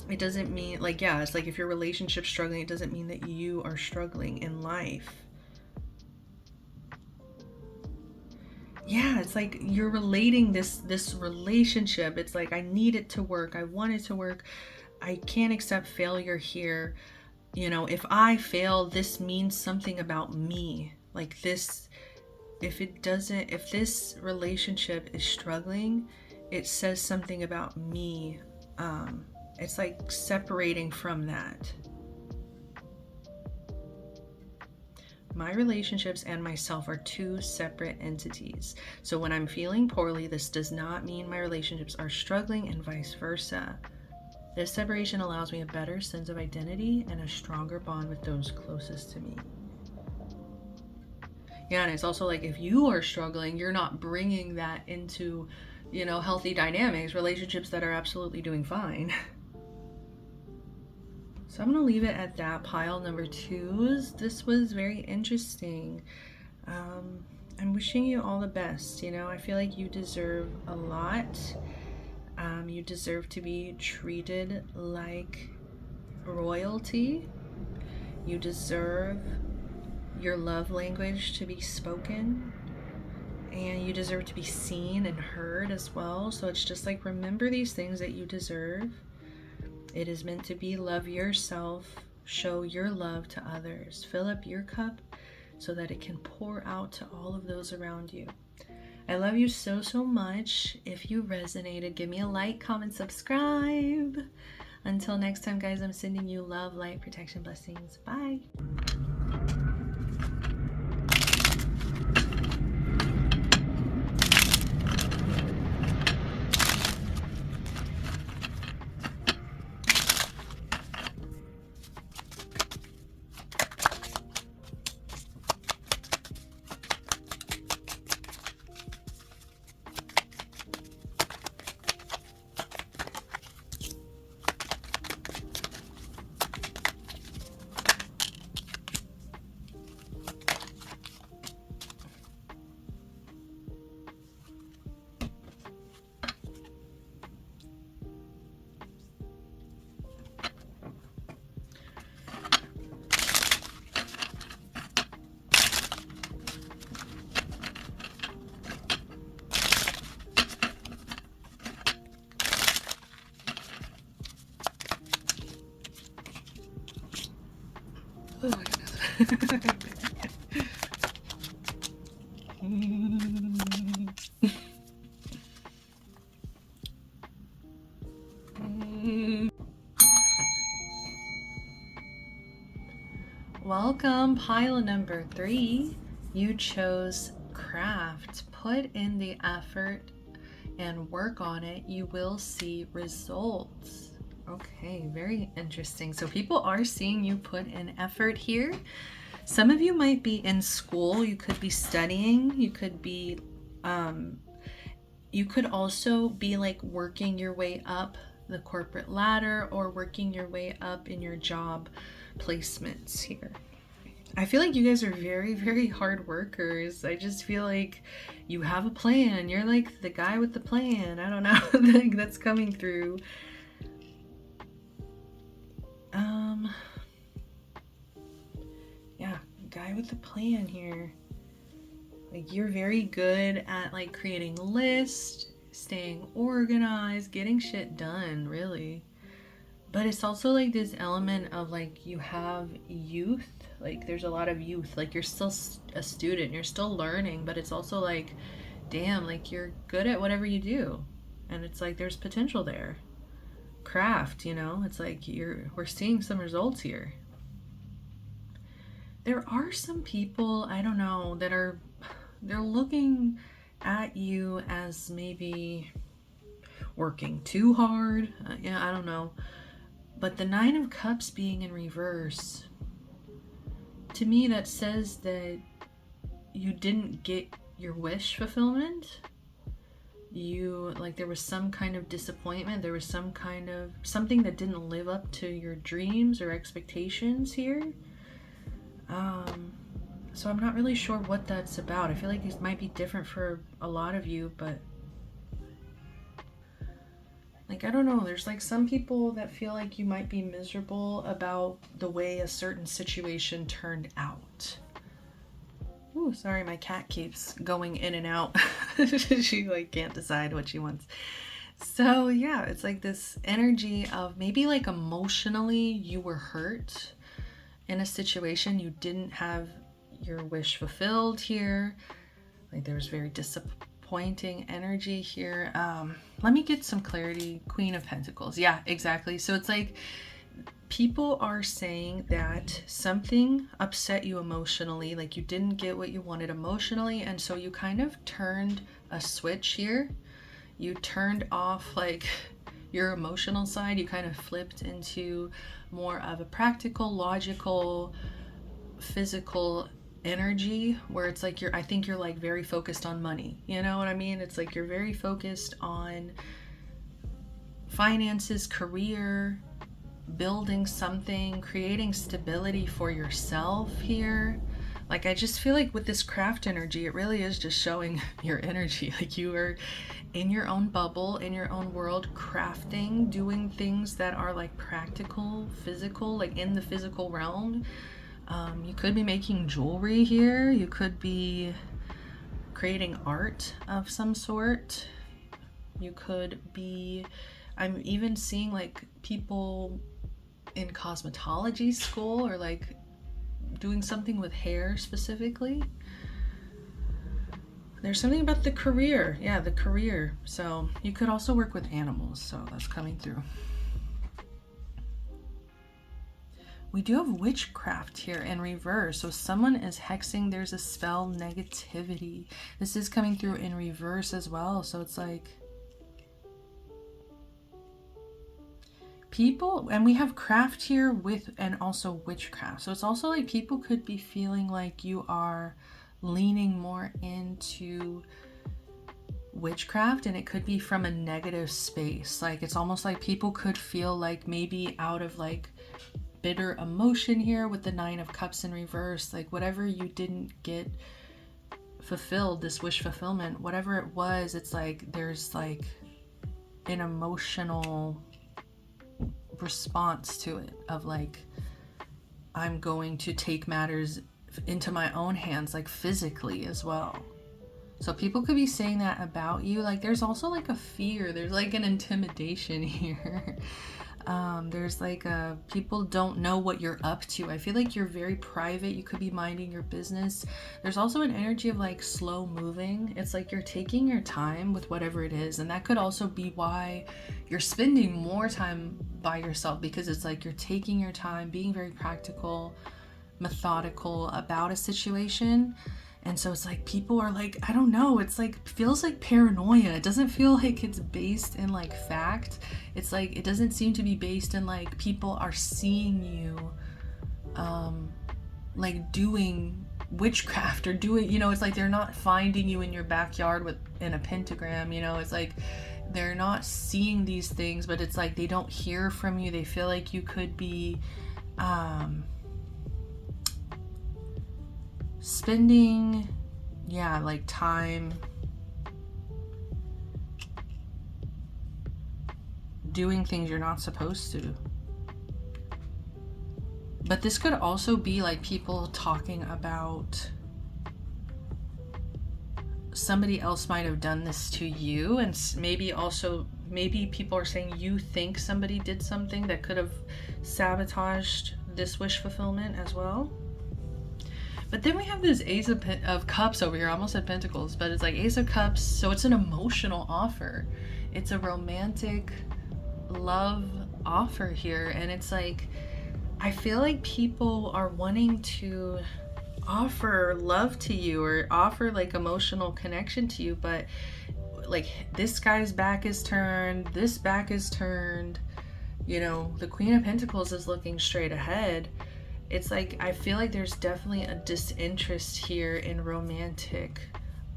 A: it doesn't mean like, yeah, it's like if your relationship's struggling, it doesn't mean that you are struggling in life. Yeah, it's like you're relating this relationship. It's like, I need it to work, I want it to work, I can't accept failure here. You know, if I fail, this means something about me. Like this, if this relationship is struggling, it says something about me. It's like separating from that. My relationships and myself are two separate entities. So when I'm feeling poorly, this does not mean my relationships are struggling, and vice versa. This separation allows me a better sense of identity and a stronger bond with those closest to me. Yeah, and it's also like if you are struggling, you're not bringing that into, you know, healthy dynamics, relationships that are absolutely doing fine. So I'm going to leave it at that. Pile number 2s. This was very interesting. I'm wishing you all the best. You know, I feel like you deserve a lot. You deserve to be treated like royalty. You deserve your love language to be spoken, and you deserve to be seen and heard as well. So it's just like, remember these things that you deserve. It is meant to be love yourself, show your love to others, fill up your cup so that it can pour out to all of those around you. I love you so, so much. If you resonated, give me a like, comment, subscribe. Until next time, guys, I'm sending you love, light, protection, blessings. Bye. Oh my goodness. Welcome, pile number 3. You chose craft. Put in the effort and work on it. You will see results. Okay, very interesting. So people are seeing you put in effort here. Some of you might be in school. You could be studying. You could be, you could also be like working your way up the corporate ladder or working your way up in your job placements here. I feel like you guys are very, very hard workers. I just feel like you have a plan. You're like the guy with the plan. I don't know. Like, that's coming through. Yeah, guy with the plan here. Like, you're very good at like creating lists, staying organized, getting shit done, really. But it's also like this element of like, you have youth. Like, there's a lot of youth. Like, you're still a student, you're still learning, but it's also like, damn, like, you're good at whatever you do. And it's like, there's potential there. Craft, you know, it's like we're seeing some results here. there are some people, I don't know, they're looking at you as maybe working too hard. Yeah, I don't know. But the Nine of Cups being in reverse, to me that says that you didn't get your wish fulfillment. You, like, there was some kind of disappointment, there was some kind of something that didn't live up to your dreams or expectations here. So I'm not really sure what that's about. I feel like it might be different for a lot of you, but like, I don't know, there's like some people that feel like you might be miserable about the way a certain situation turned out. Ooh, sorry, my cat keeps going in and out. She like can't decide what she wants. So yeah, it's like this energy of maybe like emotionally you were hurt in a situation, you didn't have your wish fulfilled here. Like there was very disappointing energy here. Let me get some clarity. Queen of Pentacles. Yeah, exactly. So it's like people are saying that something upset you emotionally, like you didn't get what you wanted emotionally, and so you kind of turned a switch here. You turned off like your emotional side. You kind of flipped into more of a practical, logical, physical energy where it's like I think you're like very focused on money. You know what I mean? It's like you're very focused on finances, career, building something, creating stability for yourself here. Like I just feel like with this craft energy, it really is just showing your energy. Like you are in your own bubble, in your own world, crafting, doing things that are like practical, physical, like in the physical realm. You could be making jewelry here. You could be creating art of some sort. You could be, I'm even seeing like people in cosmetology school or like doing something with hair specifically. There's something about the career. Yeah, the career. So you could also work with animals. So that's coming through. We do have witchcraft here in reverse. So someone is hexing. There's a spell negativity. This is coming through in reverse as well. So it's like people, and we have craft here with, and also witchcraft. So it's also like people could be feeling like you are leaning more into witchcraft, and it could be from a negative space. Like it's almost like people could feel like maybe out of like bitter emotion here with the Nine of Cups in reverse, like whatever you didn't get fulfilled, this wish fulfillment, whatever it was, it's like there's like an emotional response to it of like, I'm going to take matters into my own hands, like physically as well. So people could be saying that about you. Like there's also like a fear, there's like an intimidation here. There's like people don't know what you're up to. I feel like you're very private. You could be minding your business. There's also an energy of like slow moving. It's like you're taking your time with whatever it is, and that could also be why you're spending more time by yourself, because it's like you're taking your time, being very practical, methodical about a situation. And so it's like people are like, I don't know, it's like feels like paranoia. It doesn't feel like it's based in like fact. It's like it doesn't seem to be based in like people are seeing you like doing witchcraft or doing, you know, it's like they're not finding you in your backyard with in a pentagram, you know. It's like they're not seeing these things, but it's like they don't hear from you. They feel like you could be spending, yeah, like time doing things you're not supposed to. But this could also be like people talking about somebody else might have done this to you, and maybe people are saying you think somebody did something that could have sabotaged this wish fulfillment as well. But then we have this Ace of Cups over here. I almost said Pentacles, but it's like Ace of Cups. So it's an emotional offer. It's a romantic love offer here. And it's like I feel like people are wanting to offer love to you or offer like emotional connection to you, but like this guy's back is turned, this back is turned, you know, the Queen of Pentacles is looking straight ahead. It's like I feel like there's definitely a disinterest here in romantic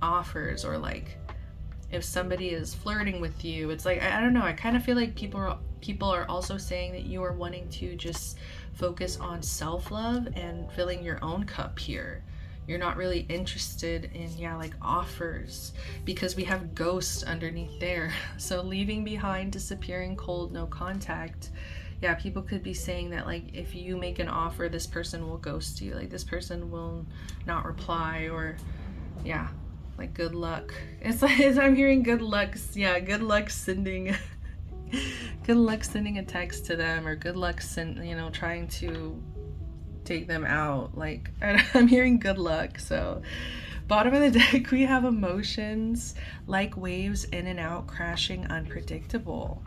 A: offers, or like if somebody is flirting with you, it's like I don't know, I kind of feel like people are also saying that you are wanting to just focus on self-love and filling your own cup here. You're not really interested in, yeah, like offers, because we have ghost underneath there. So leaving behind, disappearing, cold, no contact. Yeah, people could be saying that like if you make an offer, this person will ghost you, like this person will not reply, or yeah, like good luck. It's like I'm hearing good luck. Yeah, good luck sending good luck sending a text to them, or good luck trying to take them out. Like I'm hearing good luck. So bottom of the deck, we have emotions like waves, in and out, crashing, unpredictable.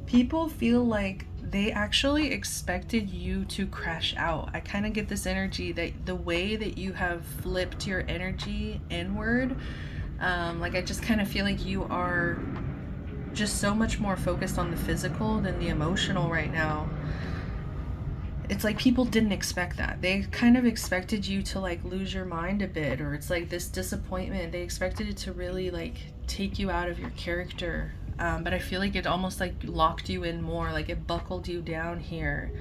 A: People feel like they actually expected you to crash out. I kind of get this energy that the way that you have flipped your energy inward, like I just kind of feel like you are just so much more focused on the physical than the emotional right now. It's like people didn't expect that. They kind of expected you to like lose your mind a bit, or it's like this disappointment. They expected it to really like take you out of your character. But I feel like it almost like locked you in more, like it buckled you down here.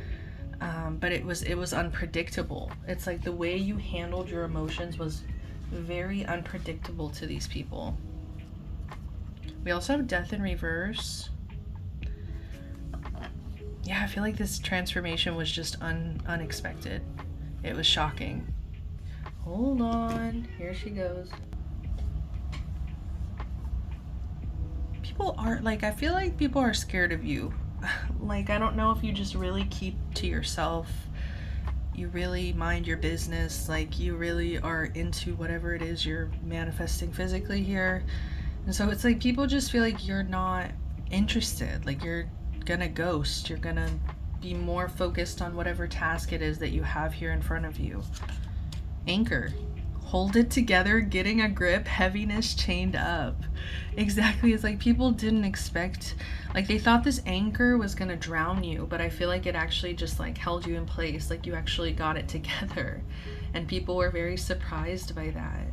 A: But it was unpredictable. It's like the way you handled your emotions was very unpredictable to these people. We also have death in reverse. Yeah, I feel like this transformation was just unexpected. It was shocking. Hold on, here she goes. People are like, I feel like people are scared of you. Like, I don't know if you just really keep to yourself, you really mind your business, like you really are into whatever it is you're manifesting physically here. And so it's like people just feel like you're not interested, like you're gonna ghost, you're gonna be more focused on whatever task it is that you have here in front of you. Anchor. Hold it together, getting a grip, heaviness, chained up. Exactly. It's like people didn't expect, like they thought this anchor was gonna drown you, but I feel like it actually just like held you in place, like you actually got it together. And people were very surprised by that.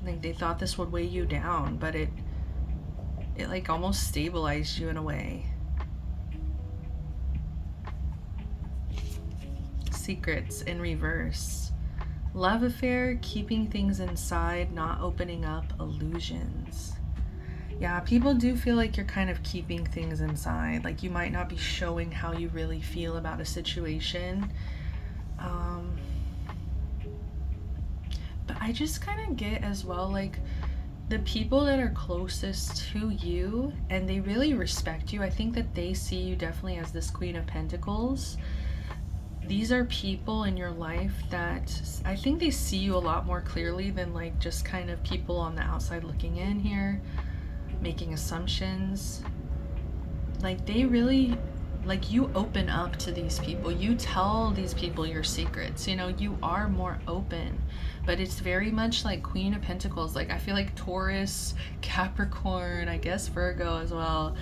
A: Like they thought this would weigh you down, but it like almost stabilized you in a way. Secrets in reverse. Love affair, keeping things inside, not opening up, illusions. Yeah, people do feel like you're kind of keeping things inside. Like you might not be showing how you really feel about a situation. But I just kind of get as well, like the people that are closest to you and they really respect you, I think that they see you definitely as this Queen of Pentacles. These are people in your life that I think they see you a lot more clearly than like just kind of people on the outside looking in here, making assumptions. Like they really, like you open up to these people. You tell these people your secrets. You know, you are more open. But it's very much like Queen of Pentacles. Like I feel like Taurus, Capricorn, I guess Virgo as well.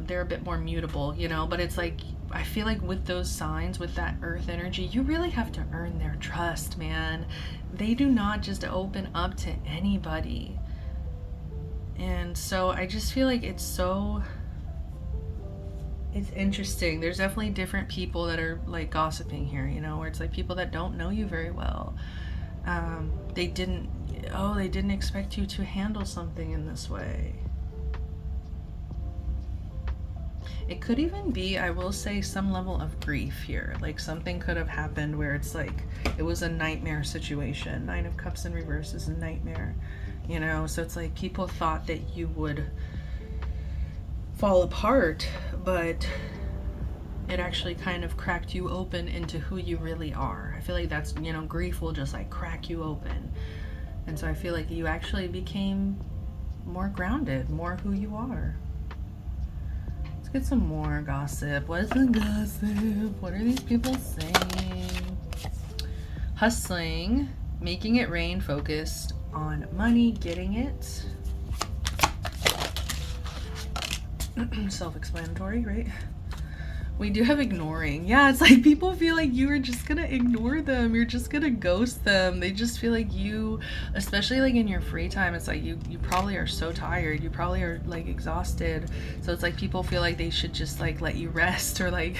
A: They're a bit more mutable, you know, but it's like I feel like with those signs, with that earth energy, you really have to earn their trust, man. They do not just open up to anybody. And so I just feel like it's interesting. There's definitely different people that are like gossiping here, you know, where it's like people that don't know you very well. They didn't expect you to handle something in this way. It could even be, I will say, some level of grief here. Like something could have happened where it's like it was a nightmare situation. 9 of Cups in reverse is a nightmare, you know? So it's like people thought that you would fall apart, but it actually kind of cracked you open into who you really are. I feel like that's, you know, grief will just like crack you open. And so I feel like you actually became more grounded, more who you are. get some more gossip. What is the gossip? What are these people saying? Hustling, making it rain, focused on money, getting it. Self-explanatory, right? We do have ignoring. Yeah, it's like people feel like you are just gonna ignore them. You're just gonna ghost them. They just feel like you, especially like in your free time, it's like you probably are so tired. You probably are like exhausted. So it's like people feel like they should just like let you rest or like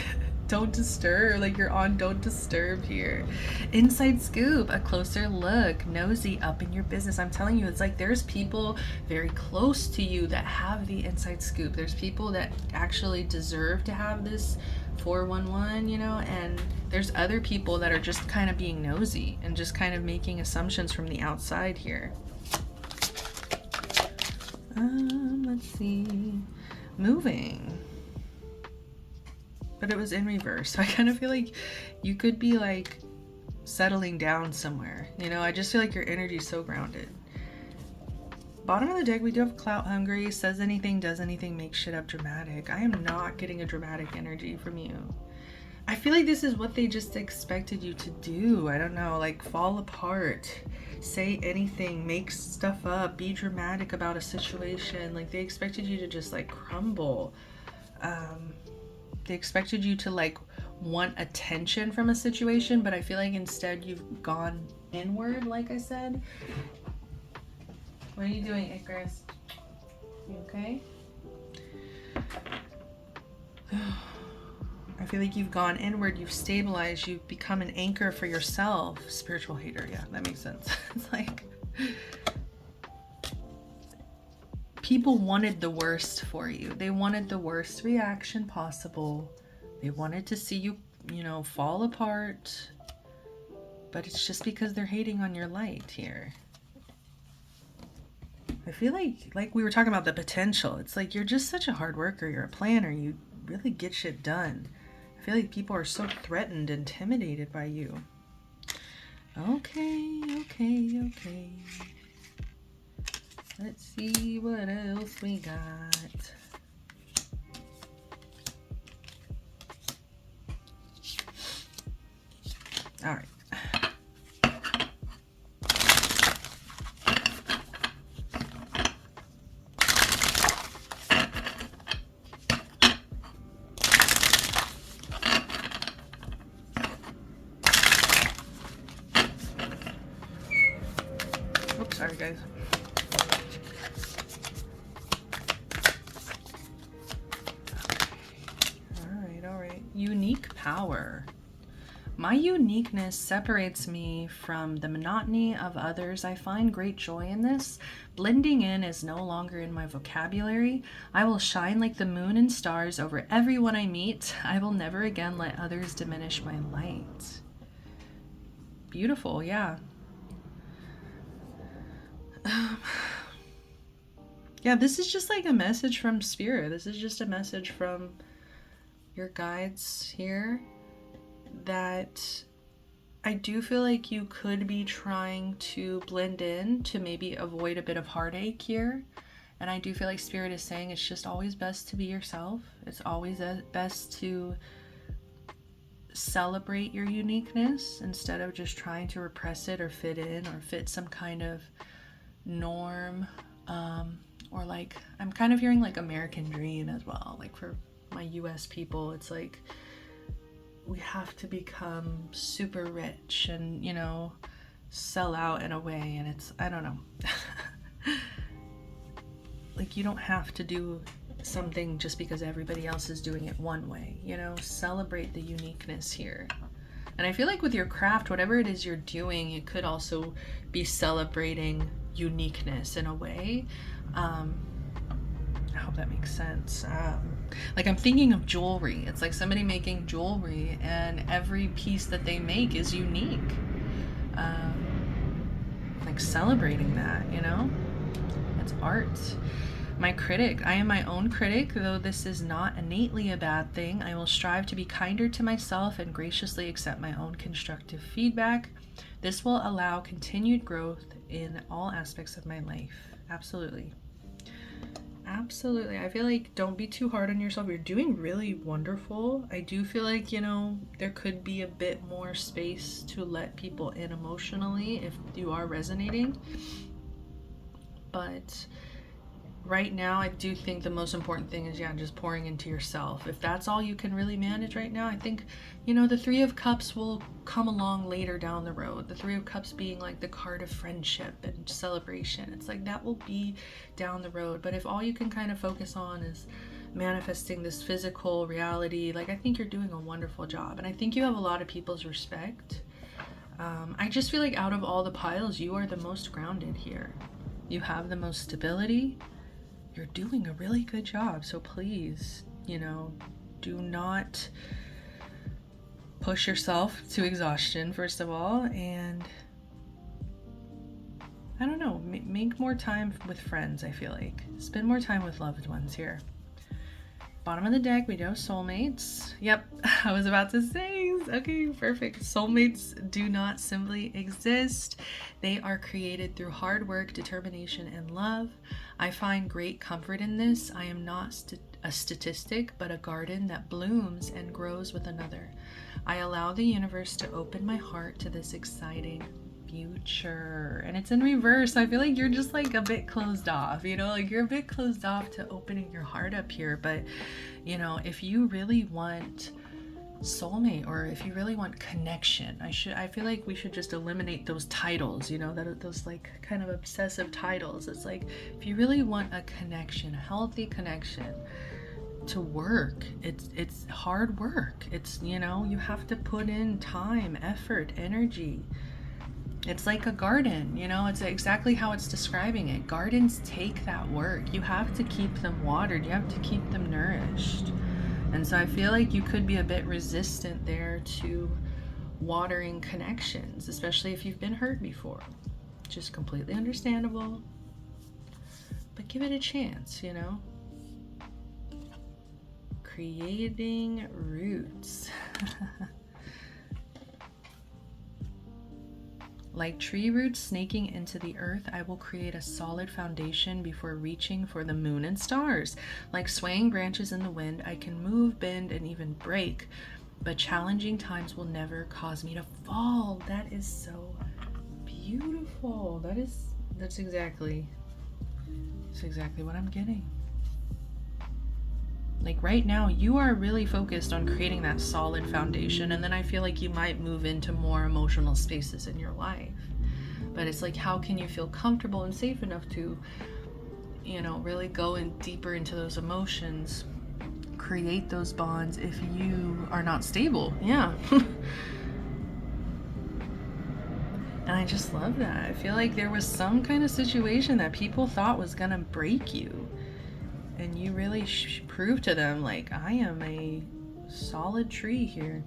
A: don't disturb, like you're on don't disturb here. Inside scoop, a closer look, nosy up in your business. I'm telling you, it's like there's people very close to you that have the inside scoop. There's people that actually deserve to have this 411, you know, and there's other people that are just kind of being nosy and just kind of making assumptions from the outside here. Let's see. Moving. But it was in reverse. So I kind of feel like you could be like settling down somewhere. You know, I just feel like your energy is so grounded. Bottom of the deck, we do have clout hungry, says anything, does anything, makes shit up dramatic. I am not getting a dramatic energy from you. I feel like this is what they just expected you to do. I don't know, like fall apart, say anything, make stuff up, be dramatic about a situation. Like they expected you to just like crumble. They expected you to like want attention from a situation, but I feel like instead you've gone inward, like I said. What are you doing, Icarus? You okay? I feel like you've gone inward, you've stabilized, you've become an anchor for yourself. Spiritual hater, yeah, that makes sense. It's like people wanted the worst for you. They wanted the worst reaction possible. They wanted to see you, you know, fall apart. But it's just because they're hating on your light here. I feel like we were talking about the potential. It's like you're just such a hard worker. You're a planner. You really get shit done. I feel like people are so threatened, intimidated by you. Okay. Let's see what else we got. All right. Oops, sorry guys. All right. Unique power. My uniqueness separates me from the monotony of others. I find great joy in this. Blending in is no longer in my vocabulary. I will shine like the moon and stars over everyone I meet. I will never again let others diminish my light. Beautiful, yeah. Yeah, this is just like a message from Spirit. This is just a message from your guides here that I do feel like you could be trying to blend in to maybe avoid a bit of heartache here. And I do feel like Spirit is saying it's just always best to be yourself. It's always best to celebrate your uniqueness instead of just trying to repress it or fit in or fit some kind of norm. Or like, I'm kind of hearing like American dream as well. Like for my US people, it's like we have to become super rich and, you know, sell out in a way. And it's, I don't know. Like you don't have to do something just because everybody else is doing it one way, you know, celebrate the uniqueness here. And I feel like with your craft, whatever it is you're doing, it could also be celebrating uniqueness in a way. I hope that makes sense. Like I'm thinking of jewelry. It's like somebody making jewelry and every piece that they make is unique. Like celebrating that, you know? It's art. My critic. I am my own critic, though this is not innately a bad thing. I will strive to be kinder to myself and graciously accept my own constructive feedback. This will allow continued growth in all aspects of my life. Absolutely. Absolutely. I feel like don't be too hard on yourself. You're doing really wonderful. I do feel like, you know, there could be a bit more space to let people in emotionally if you are resonating. But right now, I do think the most important thing is, yeah, just pouring into yourself. If that's all you can really manage right now, I think, you know, the Three of Cups will come along later down the road. The Three of Cups being like the card of friendship and celebration. It's like that will be down the road. But if all you can kind of focus on is manifesting this physical reality, like, I think you're doing a wonderful job. And I think you have a lot of people's respect. I just feel like out of all the piles, you are the most grounded here. You have the most stability. You're doing a really good job. So please, you know, do not push yourself to exhaustion, first of all. And I don't know, make more time with friends, I feel like. Spend more time with loved ones here. Bottom of the deck, we know soulmates. Yep, I was about to say, okay, perfect. Soulmates do not simply exist. They are created through hard work, determination, and love. I find great comfort in this. I am not a statistic, but a garden that blooms and grows with another. I allow the universe to open my heart to this exciting future. And it's in reverse. I feel like you're just like a bit closed off, you know, like you're a bit closed off to opening your heart up here. But, you know, if you really want soulmate, or if you really want connection, I feel like we should just eliminate those titles, you know, those like kind of obsessive titles. It's like, if you really want a connection, a healthy connection to work, it's hard work. It's, you know, you have to put in time, effort, energy. It's like a garden, you know, it's exactly how it's describing it. Gardens take that work. You have to keep them watered. You have to keep them nourished. And so I feel like you could be a bit resistant there to watering connections, especially if you've been hurt before. Just completely understandable. But give it a chance, you know. Creating roots. Like tree roots snaking into the earth, I will create a solid foundation before reaching for the moon and stars. Like swaying branches in the wind, I can move, bend, and even break, but challenging times will never cause me to fall. That is so beautiful. That's exactly what I'm getting. Like right now, you are really focused on creating that solid foundation, and then I feel like you might move into more emotional spaces in your life. But it's like, how can you feel comfortable and safe enough to, you know, really go in deeper into those emotions, create those bonds if you are not stable? Yeah. And I just love that. I feel like there was some kind of situation that people thought was gonna break you. And you really prove to them, like, I am a solid tree here.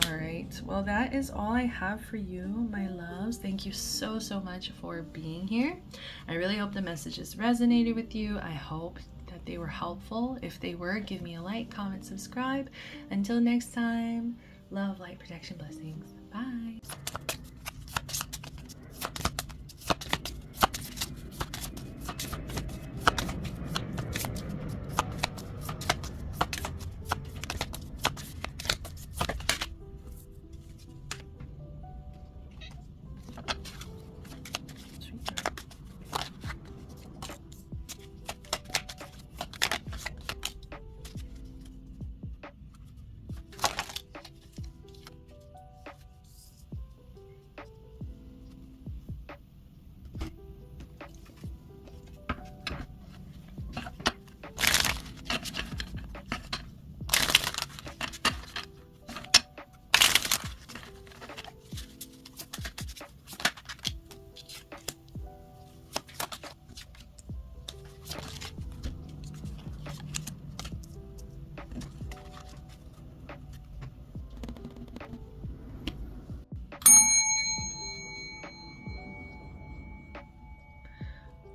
A: All right. Well, that is all I have for you, my loves. Thank you so, so much for being here. I really hope the messages resonated with you. I hope that they were helpful. If they were, give me a like, comment, subscribe. Until next time, love, light, protection, blessings. Bye.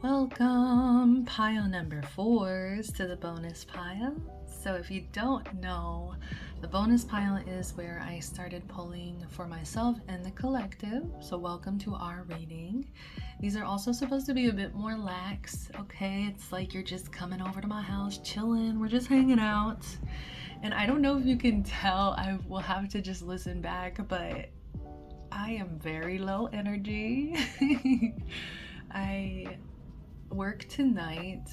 A: Welcome, pile number 4s, to the bonus piles. So if you don't know, the bonus pile is where I started pulling for myself and the collective. So welcome to our reading. These are also supposed to be a bit more lax, okay? It's like you're just coming over to my house, chilling, we're just hanging out. And I don't know if you can tell, I will have to just listen back, but I am very low energy. I work tonight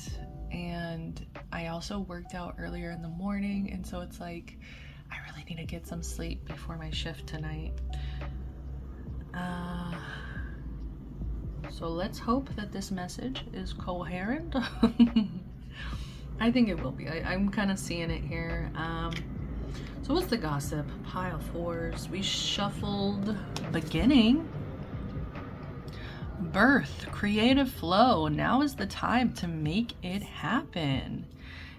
A: and I also worked out earlier in the morning, and so it's like I really need to get some sleep before my shift tonight. So let's hope that this message is coherent. I think it will be. I'm kind of seeing it here. So what's the gossip? Pile fours. We shuffled beginning, birth, creative flow. Now is the time to make it happen.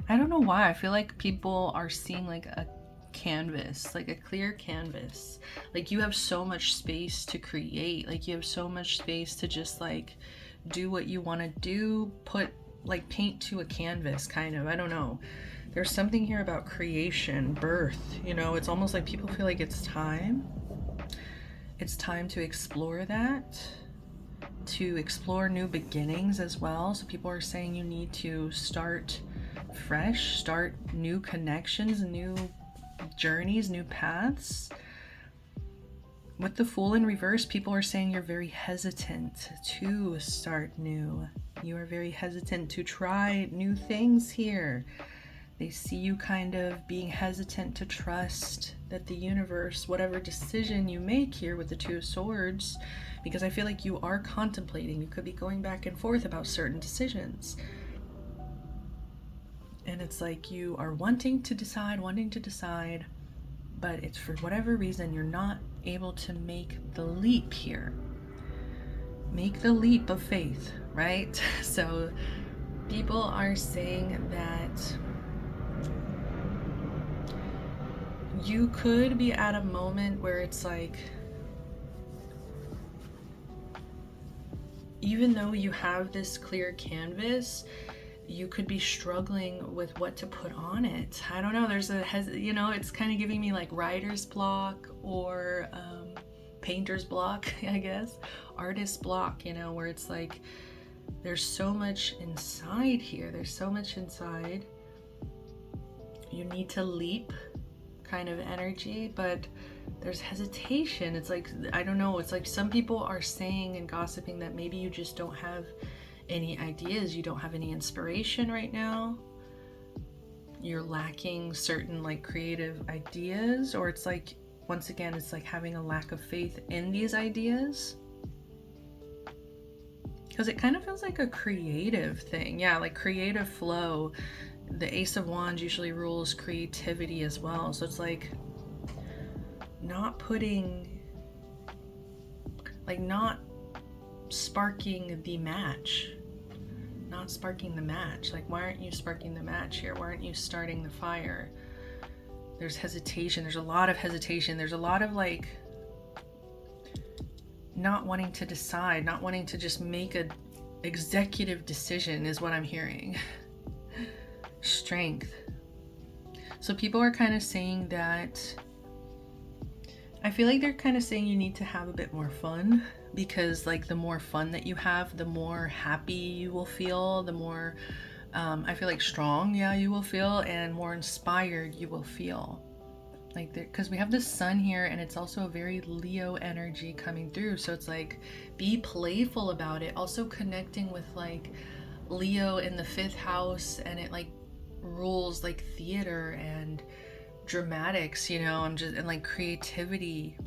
A: I don't know why. I feel like people are seeing like a canvas, like a clear canvas. Like you have so much space to create. Like you have so much space to just like do what you want to do. Put like paint to a canvas, kind of. I don't know. There's something here about creation, birth. You know, it's almost like people feel like it's time. It's time to explore that. To explore new beginnings as well. So people are saying you need to start fresh, start new connections, new journeys, new paths. With the Fool in reverse, people are saying you're very hesitant to start new. You are very hesitant to try new things here. They see you kind of being hesitant to trust that the universe, whatever decision you make here with the Two of Swords, because I feel like you are contemplating, you could be going back and forth about certain decisions. And it's like you are wanting to decide, but it's for whatever reason you're not able to make the leap here. Make the leap of faith, right? So people are saying that you could be at a moment where it's like, even though you have this clear canvas, you could be struggling with what to put on it. I don't know, there's you know, it's kind of giving me like writer's block or painter's block, I guess, artist's block, you know, where it's like there's so much inside here. There's so much inside. You need to leap kind of energy, but there's hesitation. It's like, I don't know, it's like some people are saying and gossiping that maybe you just don't have any ideas, you don't have any inspiration right now, you're lacking certain like creative ideas, or it's like, once again, it's like having a lack of faith in these ideas, because it kind of feels like a creative thing. Yeah, like creative flow. The Ace of Wands usually rules creativity as well, so it's like not putting, like not sparking the match. Not sparking the match. Like, why aren't you sparking the match here? Why aren't you starting the fire? There's hesitation. There's a lot of hesitation. There's a lot of like not wanting to decide, not wanting to just make a executive decision is what I'm hearing. Strength. So people are kind of saying that, I feel like they're kind of saying you need to have a bit more fun, because like the more fun that you have, the more happy you will feel, the more I feel like strong, yeah, you will feel, and more inspired you will feel. Like, because we have the sun here, and it's also a very Leo energy coming through, so it's like be playful about it. Also connecting with like Leo in the 5th house, and it like rules like theater and dramatics, you know, and like creativity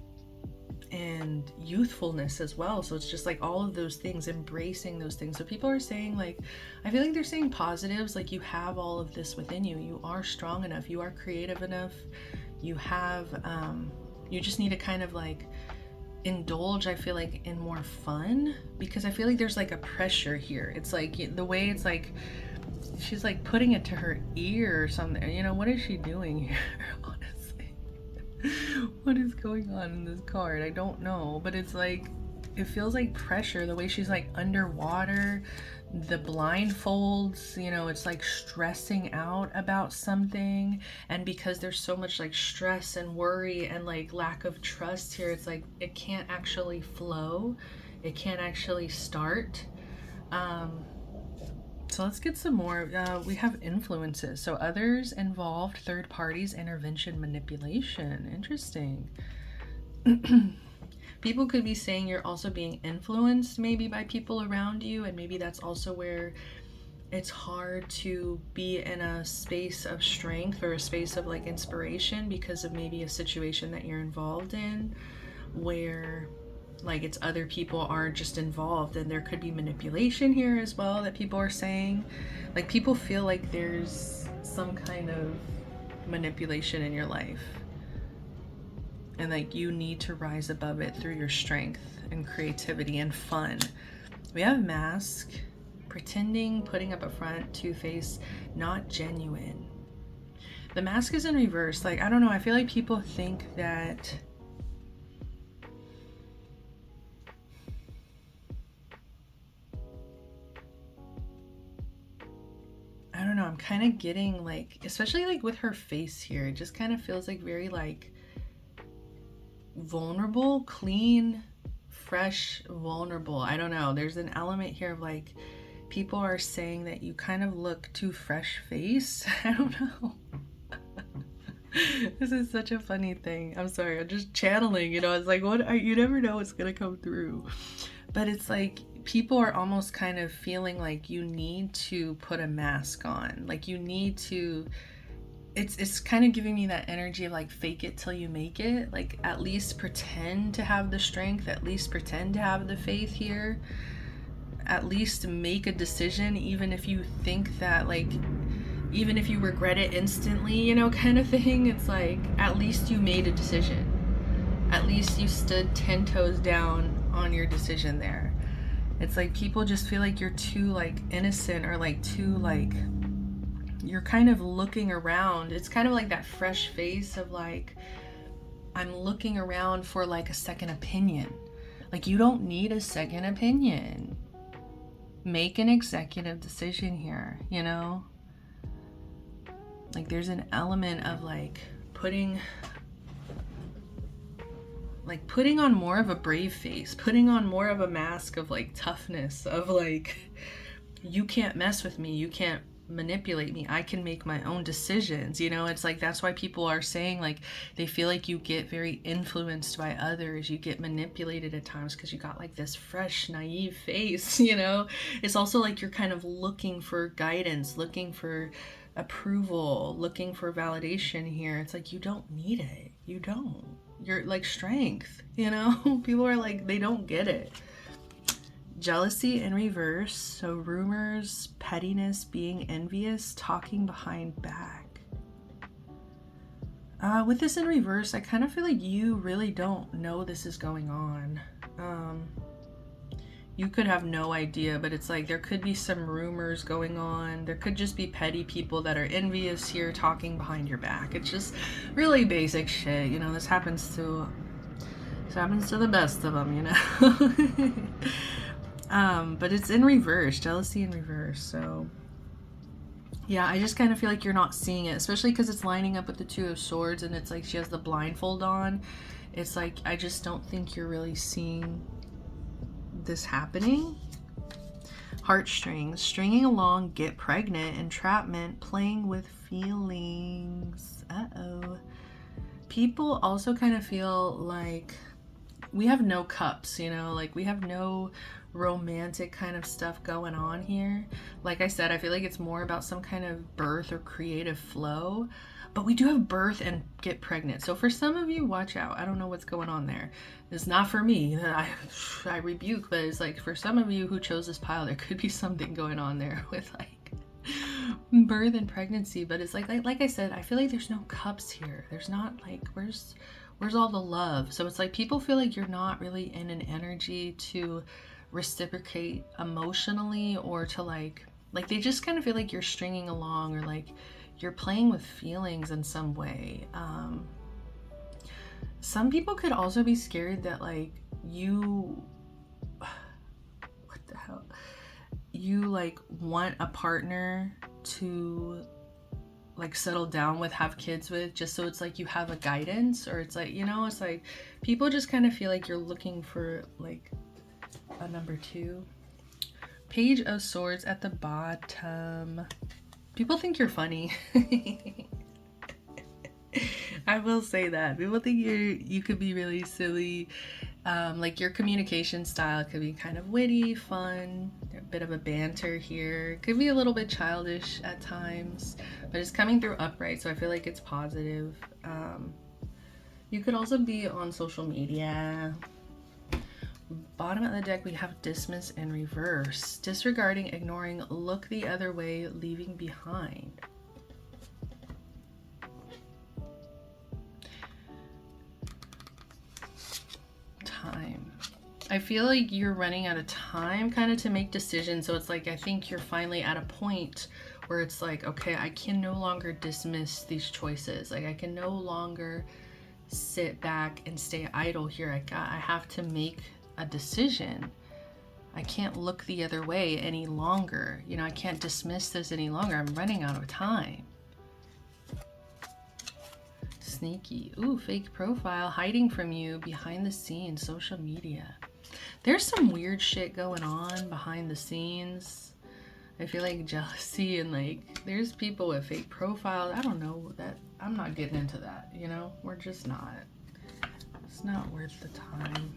A: and youthfulness as well. So it's just like all of those things, embracing those things. So people are saying, like, I feel like they're saying positives, like you have all of this within you, you are strong enough, you are creative enough, you have you just need to kind of like indulge, I feel like, in more fun, because I feel like there's like a pressure here. It's like the way it's like she's like putting it to her ear or something, you know. What is she doing here? Honestly, what is going on in this card? I don't know, but it's like it feels like pressure, the way she's like underwater, the blindfolds, you know, it's like stressing out about something. And because there's so much like stress and worry and like lack of trust here, it's like it can't actually flow, it can't actually start. So let's get some more. We have influences. So others involved, third parties, intervention, manipulation. Interesting. People could be saying you're also being influenced maybe by people around you, and maybe that's also where it's hard to be in a space of strength or a space of like inspiration because of maybe a situation that you're involved in where like it's other people are just involved. And there could be manipulation here as well that people are saying. Like people feel like there's some kind of manipulation in your life, and like you need to rise above it through your strength and creativity and fun. We have mask, pretending, putting up a front, two-face, not genuine. The mask is in reverse. Like, I don't know, I feel like people think that I don't know, I'm kind of getting like, especially like with her face here, it just kind of feels like very like vulnerable, clean, fresh, vulnerable. I don't know. There's an element here of like people are saying that you kind of look too fresh faced. I don't know. This is such a funny thing. I'm sorry. I'm just channeling, you know. It's like, you never know what's going to come through. But it's like people are almost kind of feeling like you need to put a mask on. Like you need to, it's kind of giving me that energy of like fake it till you make it. Like at least pretend to have the strength, at least pretend to have the faith here, at least make a decision, even if you think that like, even if you regret it instantly, you know, kind of thing. It's like at least you made a decision, at least you stood 10 toes down on your decision there. It's like people just feel like you're too like innocent, or like too like, you're kind of looking around. It's kind of like that fresh face of like, I'm looking around for like a second opinion. Like you don't need a second opinion. Make an executive decision here, you know? Like there's an element of like putting on more of a brave face, putting on more of a mask of like toughness, of like, you can't mess with me, you can't manipulate me, I can make my own decisions, you know? It's like that's why people are saying like they feel like you get very influenced by others, you get manipulated at times because you got like this fresh naive face, you know? It's also like you're kind of looking for guidance, looking for approval, looking for validation here. It's like you don't need it, you don't, you're like strength, you know? People are like, they don't get it. Jealousy in reverse, so rumors, pettiness, being envious, talking behind back. With this in reverse, I kind of feel like you really don't know this is going on. You could have no idea, but it's like there could be some rumors going on. There could just be petty people that are envious here, talking behind your back. It's just really basic shit, you know. This happens to the best of them, you know. But it's in reverse, jealousy in reverse. So yeah, I just kind of feel like you're not seeing it, especially because it's lining up with the Two of Swords, and it's like she has the blindfold on. It's like, I just don't think you're really seeing this happening. Heartstrings, stringing along, get pregnant, entrapment, playing with feelings. Uh-oh. People also kind of feel like we have no cups, you know, like we have no romantic kind of stuff going on here. Like I said, I feel like it's more about some kind of birth or creative flow, but we do have birth and get pregnant. So for some of you, watch out. I don't know what's going on there. It's not for me. I rebuke, but it's like for some of you who chose this pile, there could be something going on there with like birth and pregnancy. But it's like I said, I feel like there's no cups here. There's not like, where's all the love? So it's like people feel like you're not really in an energy to reciprocate emotionally, or to like they just kind of feel like you're stringing along, or like you're playing with feelings in some way. Some people could also be scared that like you the hell? You like want a partner to like settle down with, have kids with, just so it's like you have a guidance, or it's like, you know, it's like people just kind of feel like you're looking for like a number two. Page of Swords at the bottom. People think you're funny. I will say that. People think you could be really silly. Like your communication style could be kind of witty, fun, a bit of a banter here. Could be a little bit childish at times, but it's coming through upright, so I feel like it's positive. You could also be on social media. Bottom of the deck, we have dismiss and reverse. Disregarding, ignoring, look the other way, leaving behind. Time. I feel like you're running out of time kind of to make decisions. So it's like, I think you're finally at a point where it's like, okay, I can no longer dismiss these choices. Like I can no longer sit back and stay idle here. I have to make a decision. I can't look the other way any longer. You know, I can't dismiss this any longer. I'm running out of time. Sneaky. Ooh, fake profile, hiding from you, behind the scenes, social media. There's some weird shit going on behind the scenes. I feel like jealousy and like there's people with fake profiles. I don't know that. I'm not getting into that, you know? We're just not. It's not worth the time.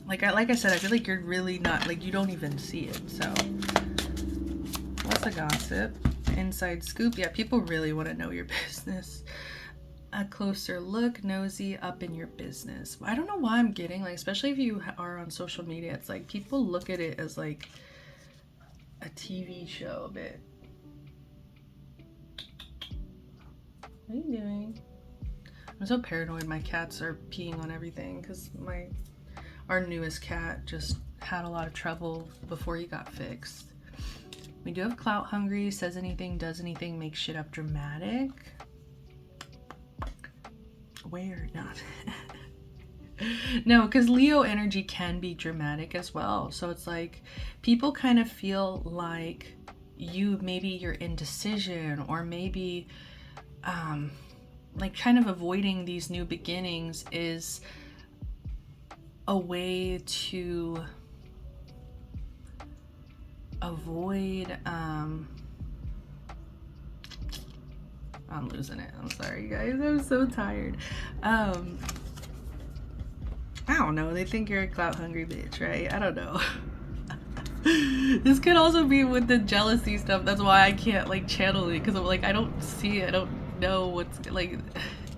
A: Like I said, I feel like you're really not, like you don't even see it. So what's the gossip? Inside scoop. Yeah, people really want to know your business. A closer look, nosy, up in your business. I don't know why I'm getting like, especially if you are on social media, it's like people look at it as like a TV show a bit. What are you doing? I'm so paranoid my cats are peeing on everything because our newest cat just had a lot of trouble before he got fixed. We do have clout hungry, says anything, does anything, makes shit up dramatic. Where? Not. No, because Leo energy can be dramatic as well. So it's like people kind of feel like maybe your indecision, or maybe like kind of avoiding these new beginnings is a way to avoid I'm losing it. I'm sorry guys, I'm so tired. I don't know, they think you're a clout hungry bitch, right? I don't know. This could also be with the jealousy stuff. That's why I can't like channel it, because I'm like, I don't see it, I don't know what's like,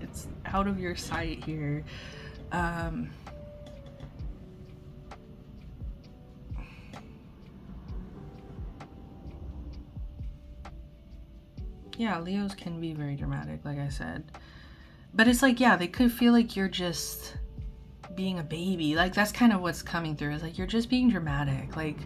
A: it's out of your sight here. Yeah, Leos can be very dramatic, like I said. But it's like, yeah, they could feel like you're just being a baby. Like, that's kind of what's coming through. Is like, you're just being dramatic. Like,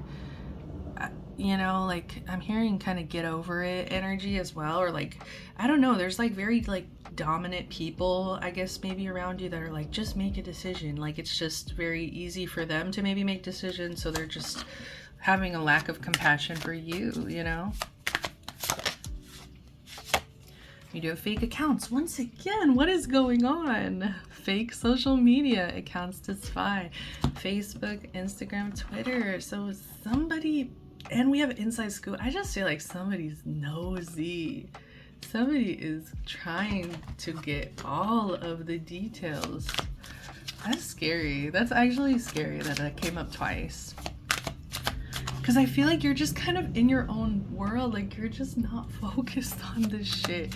A: you know, like, I'm hearing kind of get over it energy as well. Or like, I don't know, there's like very like dominant people, I guess, maybe around you that are like, just make a decision. Like, it's just very easy for them to maybe make decisions. So they're just having a lack of compassion for you, you know? We do have fake accounts. Once again, what is going on? Fake social media accounts to spy. Facebook, Instagram, Twitter. So somebody, and we have inside scoop. I just feel like somebody's nosy. Somebody is trying to get all of the details. That's scary. That's actually scary that it came up twice. Because I feel like you're just kind of in your own world. Like, you're just not focused on this shit.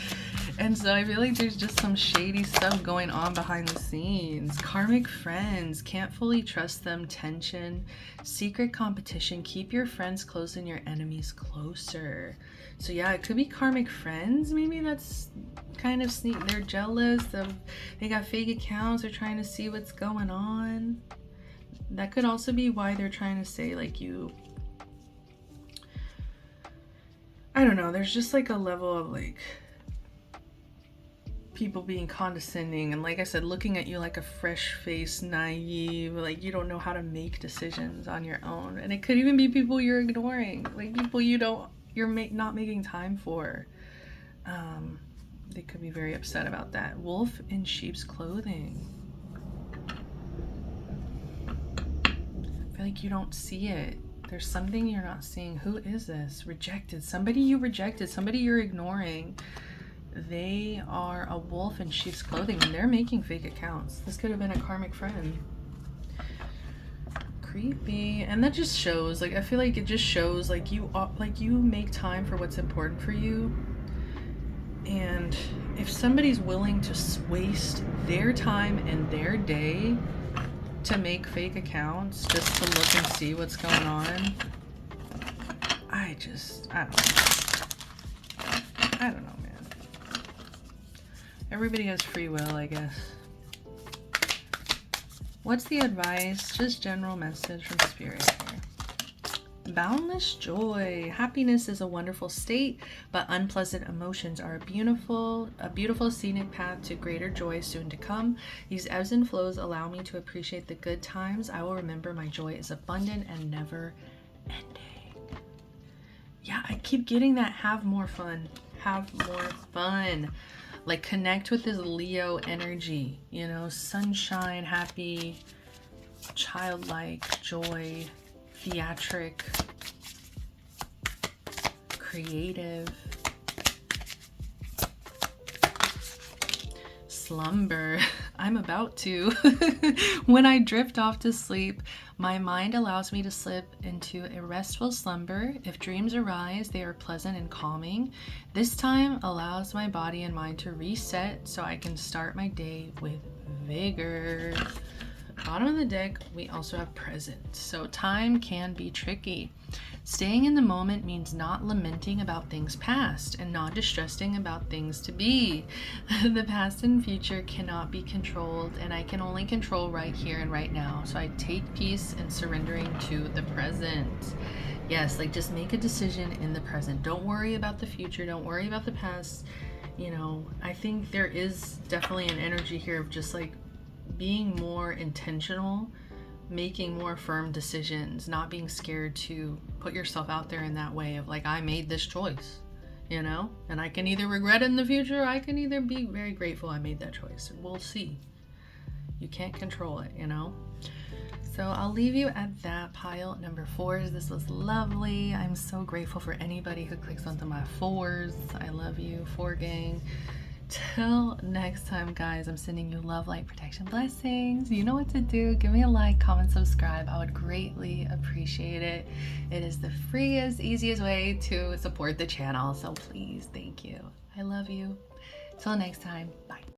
A: And so I feel like there's just some shady stuff going on behind the scenes. Karmic friends, can't fully trust them, tension, secret competition, keep your friends close and your enemies closer. So yeah, it could be karmic friends. Maybe that's kind of sneak. They're jealous. They got fake accounts. They're trying to see what's going on. That could also be why they're trying to say like you, I don't know, there's just like a level of like people being condescending and, like I said, looking at you like a fresh-faced, naive, like you don't know how to make decisions on your own. And it could even be people you're ignoring, like people you're not making time for. They could be very upset about that. Wolf in sheep's clothing. I feel like you don't see it. There's something you're not seeing. Who is this? Rejected. Somebody you rejected. Somebody you're ignoring. They are a wolf in sheep's clothing and they're making fake accounts. This could have been a karmic friend. Creepy. And that just shows, like, I feel like it just shows like you make time for what's important for you. And if somebody's willing to waste their time and their day to make fake accounts just to look and see what's going on, I don't know, man. Everybody has free will, I guess. What's the advice? Just general message from Spirit here. Boundless joy. Happiness is a wonderful state, but unpleasant emotions are a beautiful scenic path to greater joy soon to come. These ebbs and flows allow me to appreciate the good times. I will remember my joy is abundant and never ending. Yeah, I keep getting that. Have more fun. Have more fun. Like, connect with this Leo energy, you know, sunshine, happy, childlike, joy, theatric, creative, slumber. I'm about to. When I drift off to sleep, my mind allows me to slip into a restful slumber. If dreams arise, they are pleasant and calming. This time allows my body and mind to reset so I can start my day with vigor. Bottom of the deck, we also have present. So time can be tricky. Staying in the moment means not lamenting about things past and not distressing about things to be. The past and future cannot be controlled, and I can only control right here and right now. So I take peace and surrendering to the present. Yes, like, just make a decision in the present. Don't worry about the future. Don't worry about the past. You know, I think there is definitely an energy here of just like being more intentional, making more firm decisions, not being scared to put yourself out there in that way of like, I made this choice, you know, and I can either regret it in the future, I can either be very grateful I made that choice. We'll see. You can't control it, you know. So I'll leave you at that, pile number 4s. This was lovely. I'm so grateful for anybody who clicks onto my 4s. I love you, 4 gang. Till next time, guys, I'm sending you love, light, protection, blessings. You know what to do. Give me a like, comment, subscribe. I would greatly appreciate it. It is the freest, easiest way to support the channel. So please, thank you. I love you. Till next time. Bye.